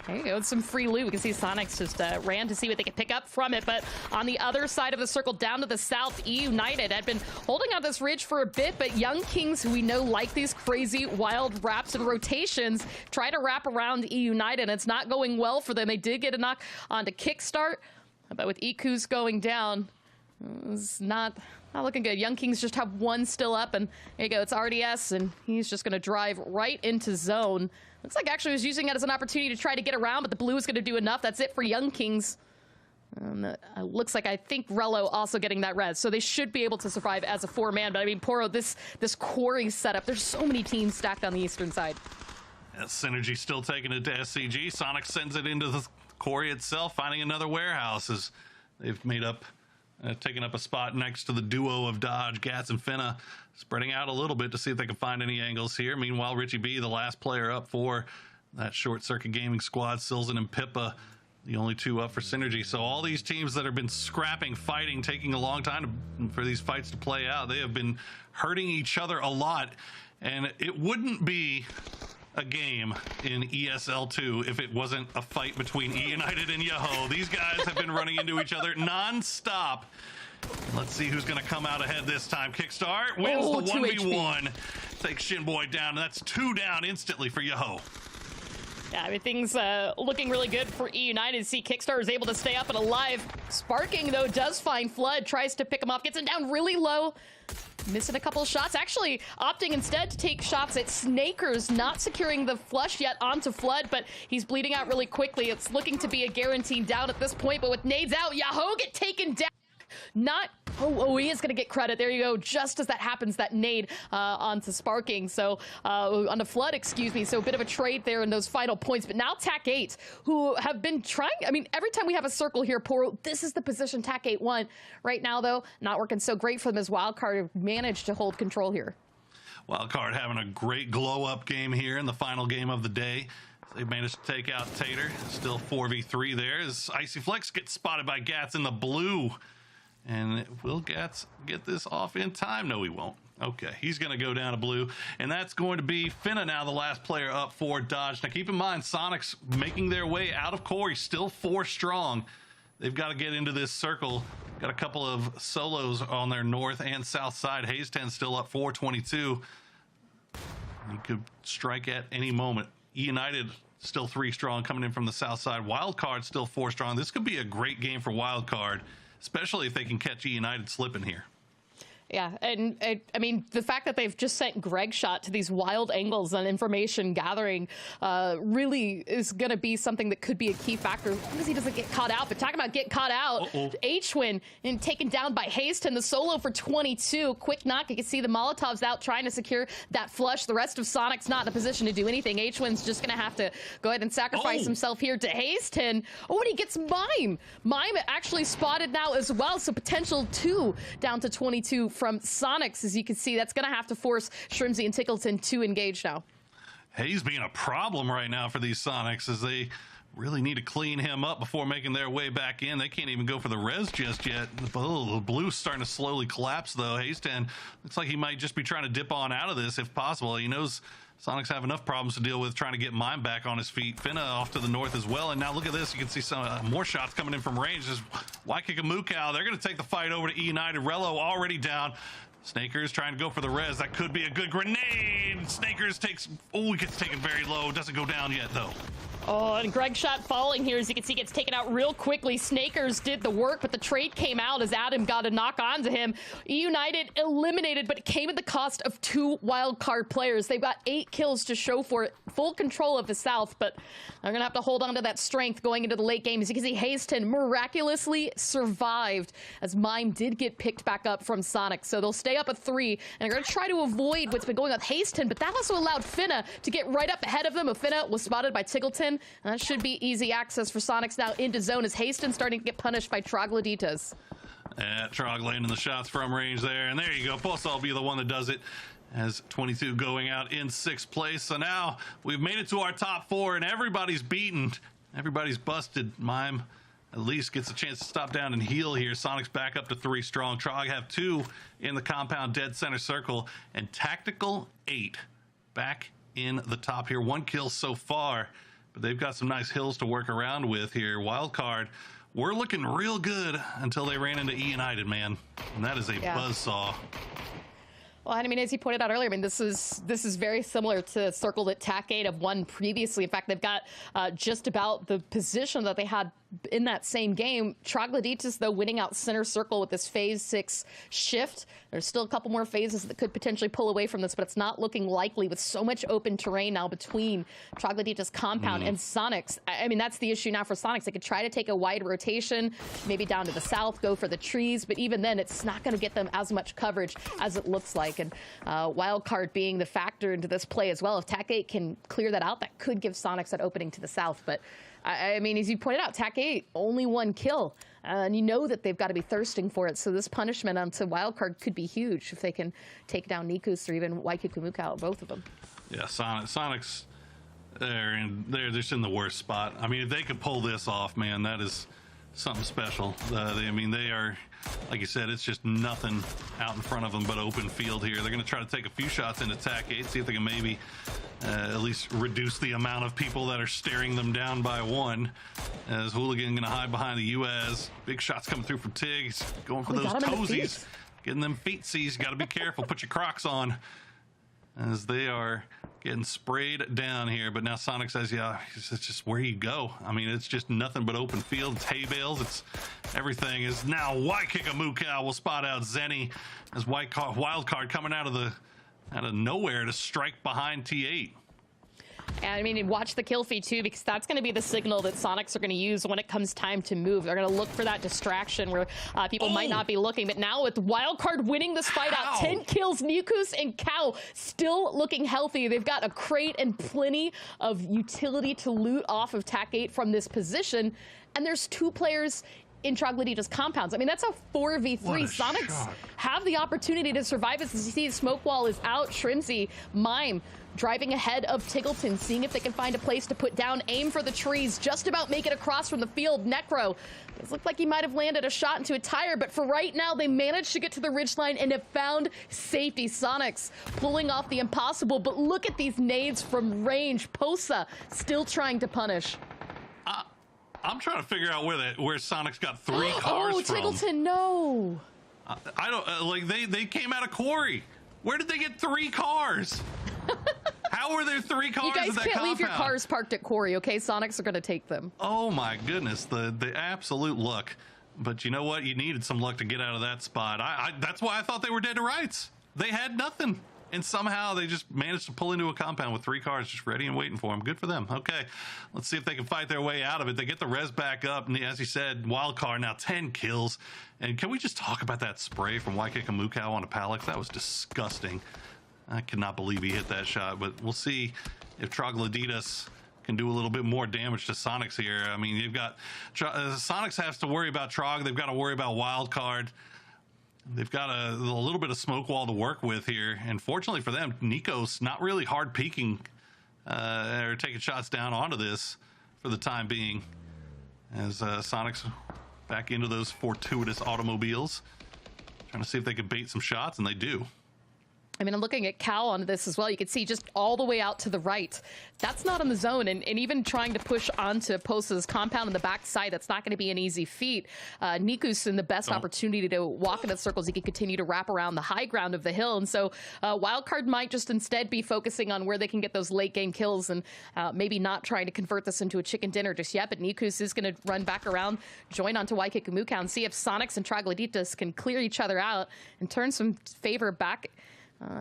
There you go. It's some free loot. We can see Sonics just ran to see what they could pick up from it. But on the other side of the circle, down to the south, E United had been holding on this ridge for a bit, but Young Kings, who we know like these crazy wild wraps and rotations, try to wrap around E United, and it's not going well for them. They did get a knock onto Kickstart, but with Ikus going down, it's not looking good. Young Kings just have one still up, and there you go. It's RDS, and he's just going to drive right into zone. Looks like actually was using it as an opportunity to try to get around, but the blue is going to do enough. That's it for Young Kings. Looks like I think Rello also getting that res, so they should be able to survive as a 4-man. But I mean, Poro, this Quarry setup, there's so many teams stacked on the eastern side. Synergy still taking it to SCG. Sonic sends it into the Quarry itself, finding another warehouse as they've made up, taking up a spot next to the duo of Dodge, Gats, and Finna, spreading out a little bit to see if they can find any angles here. Meanwhile, Richie B, the last player up for that Short Circuit Gaming squad, Silzen and Pippa, the only 2 up for Synergy. So all these teams that have been scrapping, fighting, taking a long time for these fights to play out, they have been hurting each other a lot. And it wouldn't be a game in ESL2 if it wasn't a fight between E United and Yahoo. These guys have been running into each other non-stop. Let's see who's going to come out ahead this time. Kickstart wins the 1v1. Takes Shinboy down, and that's 2 down instantly for Yahoo. Yeah, I mean, things looking really good for E United. See, Kickstarter is able to stay up and alive. Sparking, though, does find Flood, tries to pick him off, gets him down really low. Missing a couple of shots, actually opting instead to take shots at Snakers, not securing the flush yet onto Flood, but he's bleeding out really quickly. It's looking to be a guaranteed down at this point, but with nades out, Yahoo get taken down. Not, he is going to get credit. There you go. Just as that happens, that nade onto Sparking. So, on the Flood, excuse me. So a bit of a trade there in those final points. But now TAC-8, who have been trying, I mean, every time we have a circle here, Poro, this is the position TAC-8 won. Right now, though, not working so great for them as Wildcard managed to hold control here. Wildcard having a great glow-up game here in the final game of the day. They've managed to take out Tater. Still 4v3 there as Icy Flex gets spotted by Gats in the blue. And will Gats get this off in time? No, he won't. Okay, he's going to go down to blue. And that's going to be Finna now, the last player up for Dodge. Now, keep in mind, Sonic's making their way out of Quarry, still 4 strong. They've got to get into this circle. Got a couple of solos on their north and south side. Hayes 10 still up 422. He could strike at any moment. E United still 3 strong coming in from the south side. Wildcard still 4 strong. This could be a great game for Wildcard, especially if they can catch E United slipping here. Yeah, and I mean, the fact that they've just sent Greg Shot to these wild angles and information gathering really is going to be something that could be a key factor as long as he doesn't get caught out. But talking about getting caught out, H-Win and taken down by Haston, the solo for 22. Quick knock, you can see the Molotovs out trying to secure that flush. The rest of Sonic's not in a position to do anything. H-Win's just going to have to go ahead and sacrifice himself here to Haston. Oh, and he gets Mime. Mime actually spotted now as well, so potential 2 down to 22 from Sonics. As you can see, that's going to have to force Shrimzy and Tickleton to engage now. Hayes being a problem right now for these Sonics as they really need to clean him up before making their way back in. They can't even go for the res just yet. Oh, the blue's starting to slowly collapse, though. Hasten looks like he might just be trying to dip on out of this if possible. He knows Sonics have enough problems to deal with trying to get Mime back on his feet. Finna off to the north as well. And now look at this. You can see some more shots coming in from range. This Waikika Mukau. They're going to take the fight over to E United. Rello already down. Snakers trying to go for the res. That could be a good grenade. Snakers takes... Oh, he gets taken very low. Doesn't go down yet, though. Oh, and Greg shot falling here, as you can see, gets taken out real quickly. Snakers did the work, but the trade came out as Adam got a knock onto him. E United eliminated, but it came at the cost of 2 wildcard players. They've got 8 kills to show for it. Full control of the South, but they're going to have to hold on to that strength going into the late game. As you can see, Hasten miraculously survived as Mime did get picked back up from Sonic. So they'll stay up at 3, and they're going to try to avoid what's been going on with Hasten, but that also allowed Finna to get right up ahead of them. Finna was spotted by Tiggleton. That should be easy access for Sonics now into zone as Hasten starting to get punished by Troglodytas. Trog landing the shots from range there, and there you go. Pulsar will be the one that does it as 22 going out in 6th place. So now we've made it to our top 4, and everybody's beaten. Everybody's busted. Mime at least gets a chance to stop down and heal here. Sonic's back up to 3 strong. Trog have 2 in the compound dead center circle, and Tactical 8 back in the top here. 1 kill so far, but they've got some nice hills to work around with here. Wildcard, we're looking real good until they ran into E United, man. And that is a buzzsaw. Well, I mean, as you pointed out earlier, I mean, this is very similar to the circle that TAC8 have won previously. In fact, they've got just about the position that they had in that same game. Troglodytas, though, winning out center circle with this phase 6 shift. There's still a couple more phases that could potentially pull away from this, but it's not looking likely with so much open terrain now between Troglodytas compound and Sonics. I mean, that's the issue now for Sonics. They could try to take a wide rotation, maybe down to the south, go for the trees, but even then, it's not going to get them as much coverage as it looks like. And Wildcard being the factor into this play as well. If TAC8 can clear that out, that could give Sonics that opening to the south. But I mean, as you pointed out, TAC8 only 1 kill, and you know that they've got to be thirsting for it. So this punishment onto Wildcard could be huge if they can take down Nikus or even Waikika Mukau, both of them. Yeah, Sonic's they're just in the worst spot. I mean, if they could pull this off, man, that is something special. I mean, they are, like you said, it's just nothing out in front of them but open field here. They're going to try to take a few shots into TAC8, see if they can maybe at least reduce the amount of people that are staring them down by 1. As Hooligan going to hide behind the UAZ. Big shots coming through from Tiggs, going for those toesies, getting them feetsies. Got to be careful. Put your Crocs on as they are getting sprayed down here. But now Sonic says, yeah, it's just where you go. I mean, it's just nothing but open field. It's hay bales. It's everything is now Waikika Mukau will spot out Zenny as Wildcard coming out of nowhere to strike behind T8. And I mean, watch the kill feed too, because that's going to be the signal that Sonics are going to use when it comes time to move. They're going to look for that distraction where people might not be looking. But now with Wildcard winning this fight out, 10 kills, Nikus and Cow still looking healthy. They've got a crate and plenty of utility to loot off of TAC8 from this position. And there's 2 players in Troglodytas compounds. I mean, that's a 4v3. Sonics have the opportunity to survive. As you see, the smoke wall is out. Shrimsy, Mime driving ahead of Tiggleton, seeing if they can find a place to put down, aim for the trees, just about make it across from the field. Necro, it looked like he might have landed a shot into a tire, but for right now, they managed to get to the ridgeline and have found safety. Sonics pulling off the impossible, but look at these nades from range. Posa still trying to punish. I'm trying to figure out where Sonic's got 3 cars from. Oh, Tiggleton, no. I don't like they came out of quarry. Where did they get 3 cars? How were there 3 cars? You guys in that can't compound? leave your cars parked at quarry, okay? Sonics are going to take them. Oh my goodness, the absolute luck. But you know what? You needed some luck to get out of that spot. That's why I thought they were dead to rights. They had nothing. And somehow they just managed to pull into a compound with 3 cars just ready and waiting for them. Good for them. Okay, let's see if they can fight their way out of it. They get the res back up. And as you said, Wildcard now 10 kills. And can we just talk about that spray from Waikika Mukau on a Palix? That was disgusting. I cannot believe he hit that shot. But we'll see if Troglodytas can do a little bit more damage to Sonics here. I mean, you've got Sonics has to worry about Trog. They've got to worry about Wildcard. They've got a little bit of smoke wall to work with here. And fortunately for them, Nikos not really hard peeking or taking shots down onto this for the time being, as Sonics back into those fortuitous automobiles, trying to see if they could bait some shots, and they do. I mean, I'm looking at Cal on this as well. You can see just all the way out to the right. That's not in the zone. And even trying to push onto Posa's compound on the backside, that's not going to be an easy feat. NiKo's in the best opportunity to walk into circles. He can continue to wrap around the high ground of the hill. And so Wildcard might just instead be focusing on where they can get those late game kills and maybe not trying to convert this into a chicken dinner just yet. But NiKo's is going to run back around, join onto Waikikumuka, and see if Sonics and Troglodytes can clear each other out and turn some favor back.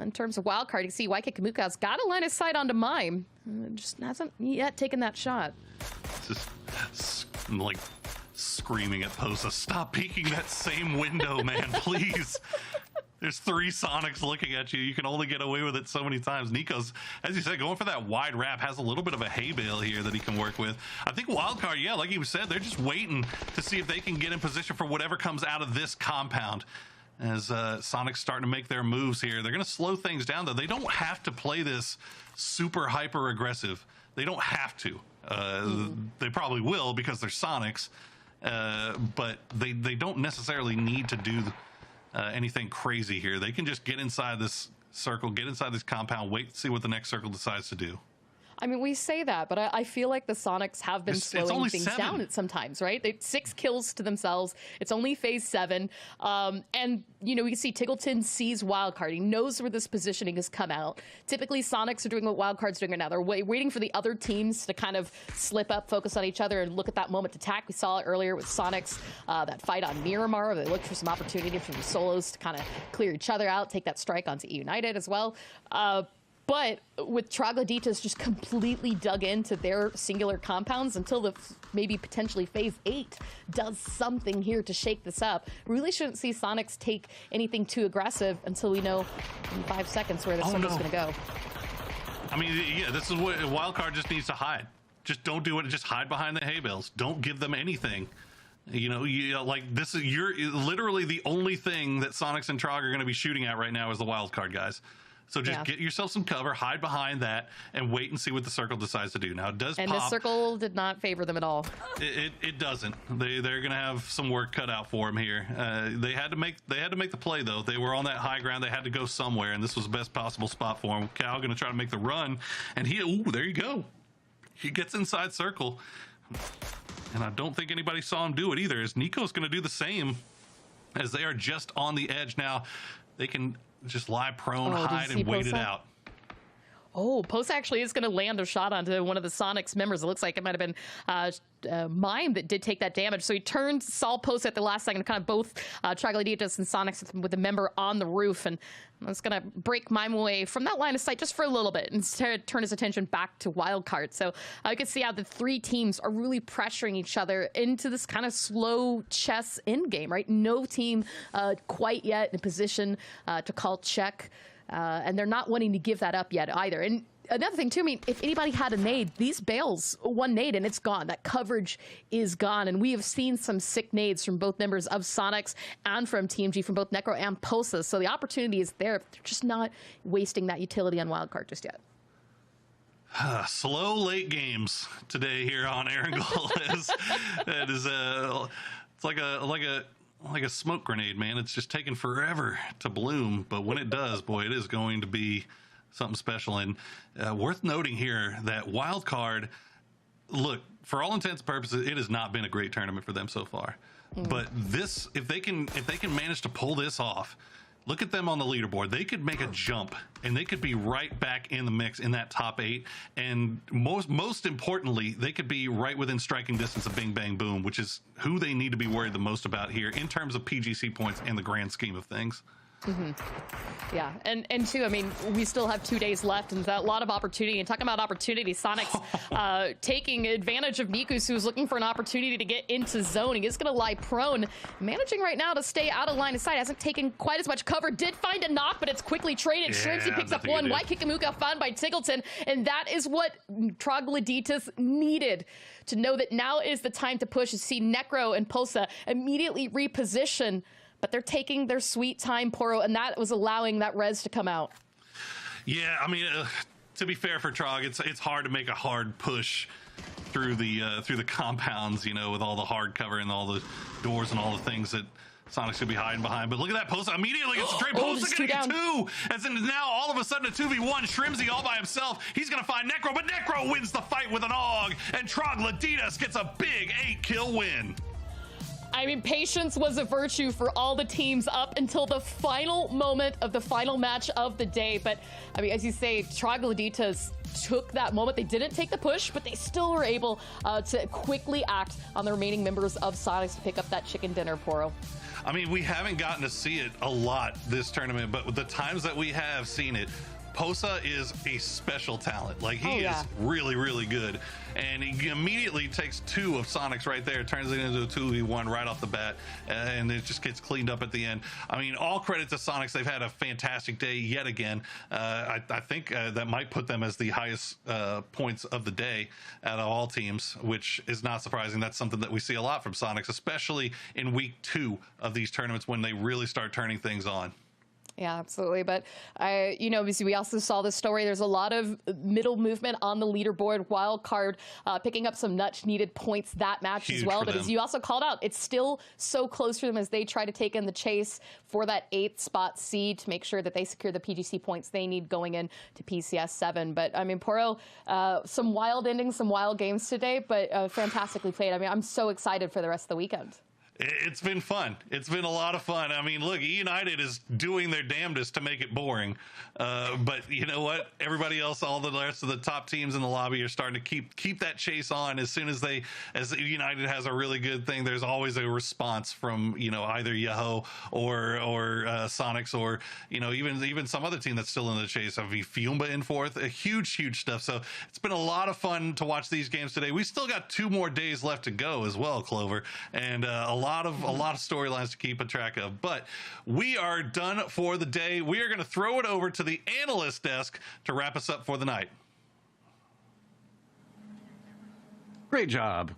In terms of wildcard, you see Waikikumuka's got a line of sight onto Mime. Just hasn't yet taken that shot. Just like screaming at Posa, stop peeking that same window, man, please. There's 3 Sonics looking at you. You can only get away with it so many times. NiKo's, as you said, going for that wide wrap, has a little bit of a hay bale here that he can work with. I think Wildcard, yeah, like you said, they're just waiting to see if they can get in position for whatever comes out of this compound. As Sonic's starting to make their moves here. They're going to slow things down, though. They don't have to play this super hyper aggressive. They don't have to. They probably will because they're Sonics, but they don't necessarily need to do anything crazy here. They can just get inside this circle, get inside this compound, wait to see what the next circle decides to do. I mean, we say that, but I feel like the Sonics have been slowing things down at sometimes, right? They 6 kills to themselves. It's only phase 7. And, you know, we can see Tiggleton sees Wildcard. He knows where this positioning has come out. Typically, Sonics are doing what Wildcard's doing right now. They're waiting for the other teams to kind of slip up, focus on each other, and look at that moment to attack. We saw it earlier with Sonics, that fight on Miramar. They looked for some opportunity from the solos to kind of clear each other out, take that strike onto United as well. But with Troglodytes just completely dug into their singular compounds until the maybe potentially phase 8 does something here to shake this up. We really shouldn't see Sonics take anything too aggressive until we know in 5 seconds where the circle's going to go. I mean, yeah, this is what Wildcard just needs to hide. Just don't do it. Just hide behind the hay bales. Don't give them anything. You know, like this is you're literally the only thing that Sonics and Trog are going to be shooting at right now is the Wildcard guys. So just get yourself some cover, hide behind that, and wait and see what the circle decides to do. Now, it does pop. And the circle did not favor them at all. It doesn't. They're going to have some work cut out for them here. They had to make the play, though. They were on that high ground. They had to go somewhere, and this was the best possible spot for them. Cal going to try to make the run, and there you go. He gets inside circle, and I don't think anybody saw him do it either, as NiKo's going to do the same, as they are just on the edge now. They can just lie prone, hide, and wait it out. Oh, Posa actually is going to land a shot onto one of the Sonics members. It looks like it might have been Mime that did take that damage. So he turned, saw Posa at the last second, kind of both Troglodytes and Sonics with the member on the roof. And that's going to break Mime away from that line of sight just for a little bit and turn his attention back to Wildcard. So you can see how the 3 teams are really pressuring each other into this kind of slow chess end game, right? No team quite yet in a position to call check. And they're not wanting to give that up yet either. And another thing, too, I mean, if anybody had a nade, these bales, one nade and it's gone. That coverage is gone. And we have seen some sick nades from both members of Sonics and from TMG, from both Necro and Posa. So the opportunity is there. They're just not wasting that utility on Wildcard just yet. Slow late games today here on Erangel. It's like a smoke grenade, man. It's just taking forever to bloom, but when it does, boy, it is going to be something special. And worth noting here that Wildcard, look, for all intents and purposes, it has not been a great tournament for them so far. But this, if they can manage to pull this off, look at them on the leaderboard. They could make a jump, and they could be right back in the mix in that top 8. And most importantly, they could be right within striking distance of Bing Bang Boom, which is who they need to be worried the most about here in terms of PGC points in the grand scheme of things. Yeah, and too, I mean, we still have 2 days left, and a lot of opportunity. And talking about opportunity, Sonics taking advantage of NiKo, who's looking for an opportunity to get into zone. He is going to lie prone, managing right now to stay out of line of sight. Hasn't taken quite as much cover. Did find a knock, but it's quickly traded. Shrimsy picks up one. Waikikumuka found by Tiggleton, and that is what Troglodytes needed to know that now is the time to push. To see Necro and Posa immediately reposition. But they're taking their sweet time, Poro, and that was allowing that res to come out. Yeah, I mean, to be fair for Trog, it's hard to make a hard push through the compounds, you know, with all the hard cover and all the doors and all the things that Sonic's gonna be hiding behind. But look at that post immediately. It's a trade. Post gonna get two. As in now all of a sudden a 2v1. Shrimzy all by himself. He's gonna find Necro, but Necro wins the fight with an AUG, and Troglodytes gets a big 8-kill win. I mean, patience was a virtue for all the teams up until the final moment of the final match of the day. But, I mean, as you say, Troglodytes took that moment. They didn't take the push, but they still were able to quickly act on the remaining members of Sonics to pick up that chicken dinner, Poro. I mean, we haven't gotten to see it a lot this tournament, but with the times that we have seen it, Posa is a special talent. Like, he is really, really good. And he immediately takes two of Sonic's right there, turns it into a 2v1 right off the bat, and it just gets cleaned up at the end. I mean, all credit to Sonics. They've had a fantastic day yet again. I think that might put them as the highest points of the day out of all teams, which is not surprising. That's something that we see a lot from Sonics, especially in week 2 of these tournaments when they really start turning things on. Yeah, absolutely. But you know, we also saw this story. There's a lot of middle movement on the leaderboard. Wildcard picking up some much-needed points that match Huge as well. But them. as you also called out, it's still so close for them as they try to take in the chase for that 8th spot seed to make sure that they secure the PGC points they need going in to PCS 7. But I mean, Poro, some wild endings, some wild games today, but fantastically played. I mean, I'm so excited for the rest of the weekend. It's been fun. It's been a lot of fun. I mean, look, United is doing their damnedest to make it boring. But you know what? Everybody else, all the rest of the top teams in the lobby are starting to keep that chase on. As soon as United has a really good thing, there's always a response from, you know, either Yahoo or Sonics, or, you know, even some other team that's still in the chase. I mean, Fiumba in 4th, huge stuff. So it's been a lot of fun to watch these games today. We still got 2 more days left to go as well, Clover, and a lot of storylines to keep a track of. But we are done for the day. We are going to throw it over to the analyst desk to wrap us up for the night. Great job.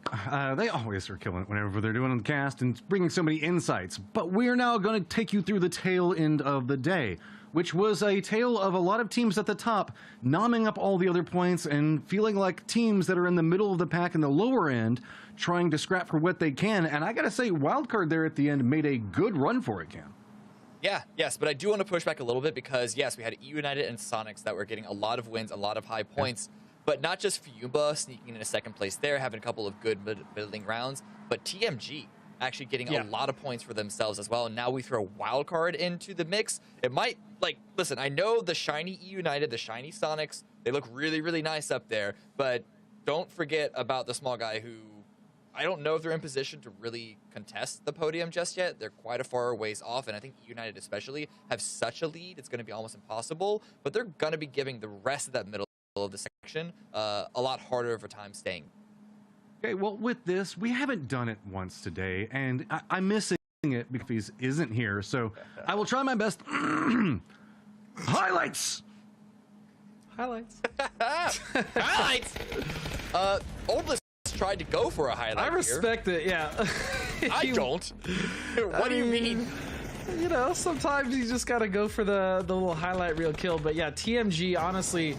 They always are killing it whenever they're doing the cast and bringing so many insights. But we're now going to take you through the tail end of the day, which was a tale of a lot of teams at the top nomming up all the other points and feeling like teams that are in the middle of the pack in the lower end trying to scrap for what they can. And I got to say, Wildcard there at the end made a good run for it, Cam. Yeah, yes, but I do want to push back a little bit because, yes, we had EU United and Sonics that were getting a lot of wins, a lot of high points, but not just Fiumba sneaking into 2nd place there, having a couple of good middling rounds, but TMG actually getting a lot of points for themselves as well. And now we throw Wildcard into the mix. It might, like, listen, I know the shiny EU United, the shiny Sonics, they look really, really nice up there, but don't forget about the small guy who, I don't know if they're in position to really contest the podium just yet. They're quite a far ways off, and I think United especially have such a lead, it's going to be almost impossible, but they're going to be giving the rest of that middle of the section a lot harder of a time staying. Okay, well, with this, we haven't done it once today, and I'm missing it because he isn't here, so I will try my best. Highlights! Highlights. Highlights! Oldless tried to go for a highlight. I respect it, yeah. I don't. What do you mean? You know, sometimes you just gotta go for the little highlight reel kill. But yeah, TMG, honestly,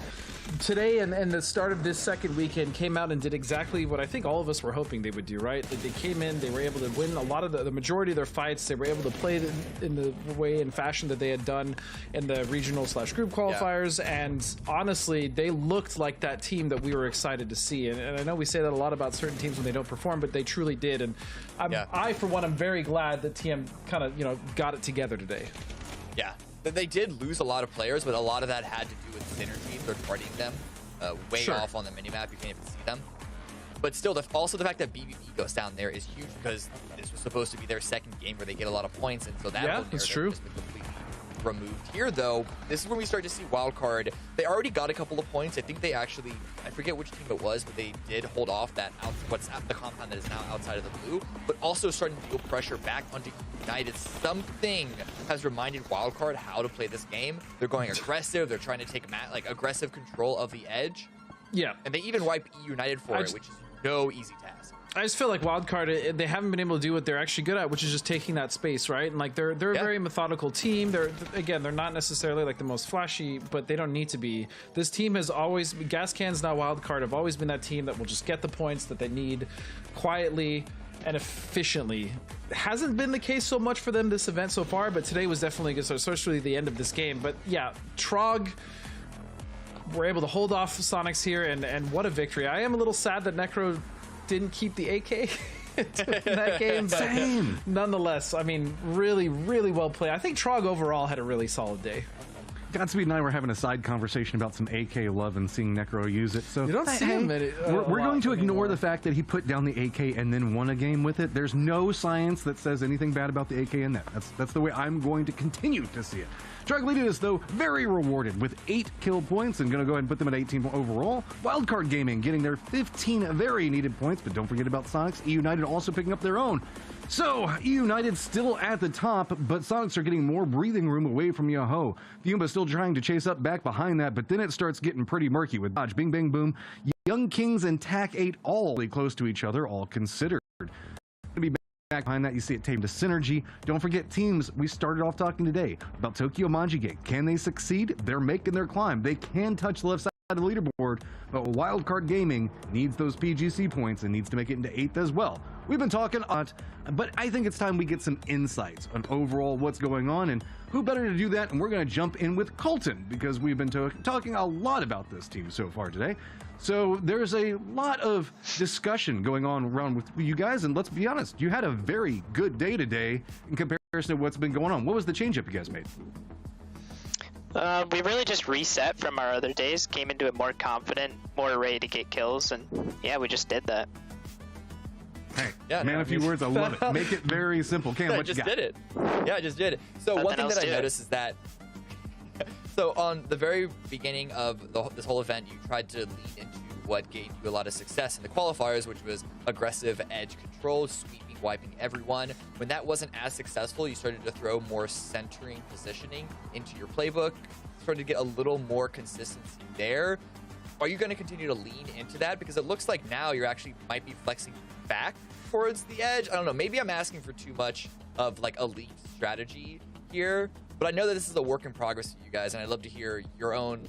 today and the start of this second weekend came out and did exactly what I think all of us were hoping they would do, right? They came in, they were able to win a lot of the majority of their fights. They were able to play in the way and fashion that they had done in the regional/group qualifiers. Yeah. And honestly, they looked like that team that we were excited to see. And I know we say that a lot about certain teams when they don't perform, but they truly did. And I, for one, am very glad that TM kind of, you know, got it together today. Yeah. They did lose a lot of players, but a lot of that had to do with synergy, third-partying them way off on the minimap. You can't even see them. But still, also the fact that BBB goes down there is huge because this was supposed to be their second game where they get a lot of points, and so that whole narrative has been completely removed. Here, though, this is when we start to see Wildcard. They already got a couple of points. I think they actually, I forget which team it was, but they did hold off that what's at the compound that is now outside of the blue, but also starting to feel pressure back onto United. Something has reminded Wildcard how to play this game. They're going aggressive. They're trying to take aggressive control of the edge. Yeah. And they even wipe United for it, which is no easy task. I just feel like Wildcard, they haven't been able to do what they're actually good at, which is just taking that space, right? And like they're a very methodical team. They're not necessarily like the most flashy, but they don't need to be. This team has always, Gas Cans, now Wildcard, have always been that team that will just get the points that they need quietly and efficiently. It hasn't been the case so much for them this event so far, but today was definitely good, so especially the end of this game. But yeah, Trog were able to hold off Sonics here, and what a victory. I am a little sad that Necro didn't keep the AK in that game, but Same. nonetheless, I mean, really, really well played. I think Trog overall had a really solid day. Godspeed and I were having a side conversation about some AK love and seeing Necro use it. So You don't see him at it, we're a going lot to ignore anymore. the fact that he put down the AK and then won a game with it. There's no science that says anything bad about the AK in that. That's the way I'm going to continue to see it. Dragletitus, though, very rewarded with 8 kill points and going to go ahead and put them at 18 overall. Wildcard Gaming getting their 15 very needed points, but don't forget about Sonics. E United also picking up their own. So, E United still at the top, but Sonics are getting more breathing room away from Yahoo. Fiumba still trying to chase up back behind that, but then it starts getting pretty murky with Dodge, Bing Bang Boom, Young Kings and TAC 8 all really close to each other, all considered. Gonna be back behind that, you see it tamed to Synergy. Don't forget teams, we started off talking today about Tokyo Manjige. Can they succeed? They're making their climb. They can touch the left side of the leaderboard, but Wildcard Gaming needs those PGC points and needs to make it into 8th as well. We've been talking a lot, but I think it's time we get some insights on overall what's going on, and who better to do that? And we're going to jump in with Colton, because we've been talking a lot about this team so far today. So there's a lot of discussion going on around with you guys, and let's be honest, you had a very good day today in comparison to what's been going on. What was the change-up you guys made? We really just reset from our other days, came into it more confident, more ready to get kills, and yeah, we just did that. Hey, Yeah, man, no, a few words, I love it. Make it very simple. Cam, I what you just got? did it. Yeah, I just did it. So Nothing one thing else that I to it. noticed is that so on the very beginning of this whole event, you tried to lean into what gained you a lot of success in the qualifiers, which was aggressive edge control, sweeping, wiping everyone. When that wasn't as successful, you started to throw more centering positioning into your playbook, started to get a little more consistency there. Are you going to continue to lean into that? Because it looks like now you're actually might be flexing back towards the edge. I don't know. Maybe I'm asking for too much of like elite strategy here, but I know that this is a work in progress for you guys, and I'd love to hear your own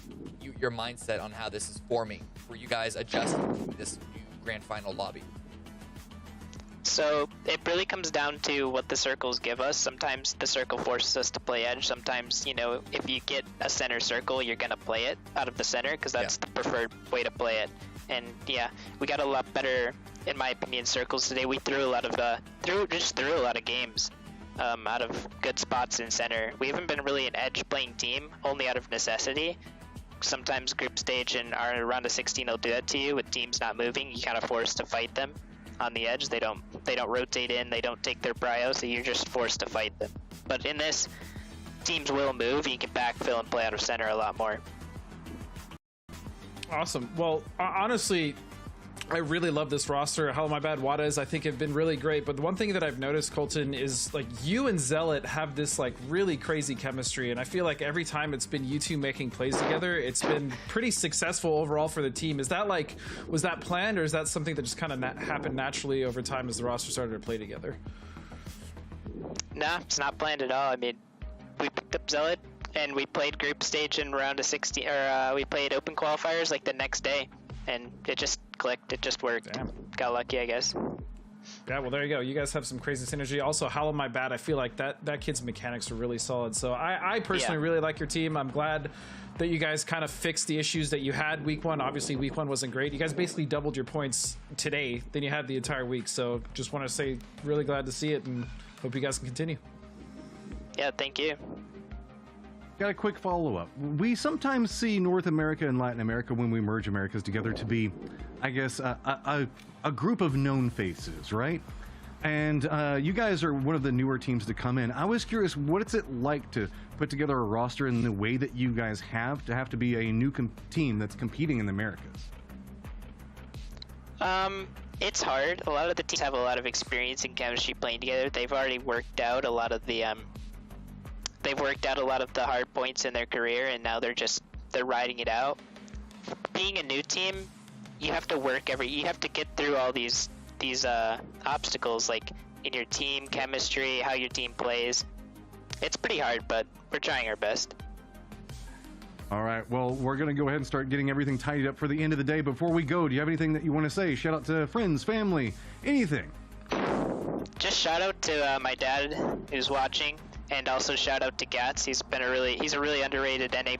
your mindset on how this is forming for you guys adjusting to this new grand final lobby. So it really comes down to what the circles give us. Sometimes the circle forces us to play edge. Sometimes, you know, if you get a center circle, you're going to play it out of the center because that's the preferred way to play it. And yeah, we got a lot better, in my opinion, circles today. We threw a lot of threw a lot of games out of good spots in center. We haven't been really an edge playing team, only out of necessity. Sometimes group stage and our round of 16 will do that to you with teams not moving. You kind of forced to fight them on the edge. They don't rotate in, they don't take their prio, so you're just forced to fight them. But in this, teams will move. You can backfill and play out of center a lot more. Awesome. Well, honestly, I really love this roster. Hello, my bad, Juarez, I think have been really great. But the one thing that I've noticed, Colton, is like you and Zealot have this like really crazy chemistry, and I feel like every time it's been you two making plays together, it's been pretty successful overall for the team. Is that like, was that planned, or is that something that just kind of happened naturally over time as the roster started to play together? Nah, it's not planned at all. I mean, we picked up Zealot and we played group stage in round of 16, or we played open qualifiers like the next day, and it just clicked. It just worked. Damn. Got lucky, I guess. Yeah, well, there you go. You guys have some crazy synergy. Also, Hello, my bad. I feel like that kid's mechanics are really solid. So I personally really like your team. I'm glad that you guys kind of fixed the issues that you had week one. Obviously, week one wasn't great. You guys basically doubled your points today than you had the entire week. So just want to say really glad to see it and hope you guys can continue. Yeah, thank you. Got a quick follow-up. We sometimes see North America and Latin America, when we merge Americas together, to be, I guess, a group of known faces, right? And you guys are one of the newer teams to come in. I was curious, what is it like to put together a roster in the way that you guys have to be a new team that's competing in the Americas? It's hard. A lot of the teams have a lot of experience in chemistry playing together. They've already worked out a lot of the hard points in their career, and now they're riding it out. Being a new team, you have to work you have to get through all these these obstacles, like in your team chemistry, how your team plays. It's pretty hard, but we're trying our best. All right, well, we're going to go ahead and start getting everything tidied up for the end of the day. Before we go, do you have anything that you want to say? Shout out to friends, family, anything. Just shout out to my dad who's watching, and also shout out to Gats. He's a really underrated NA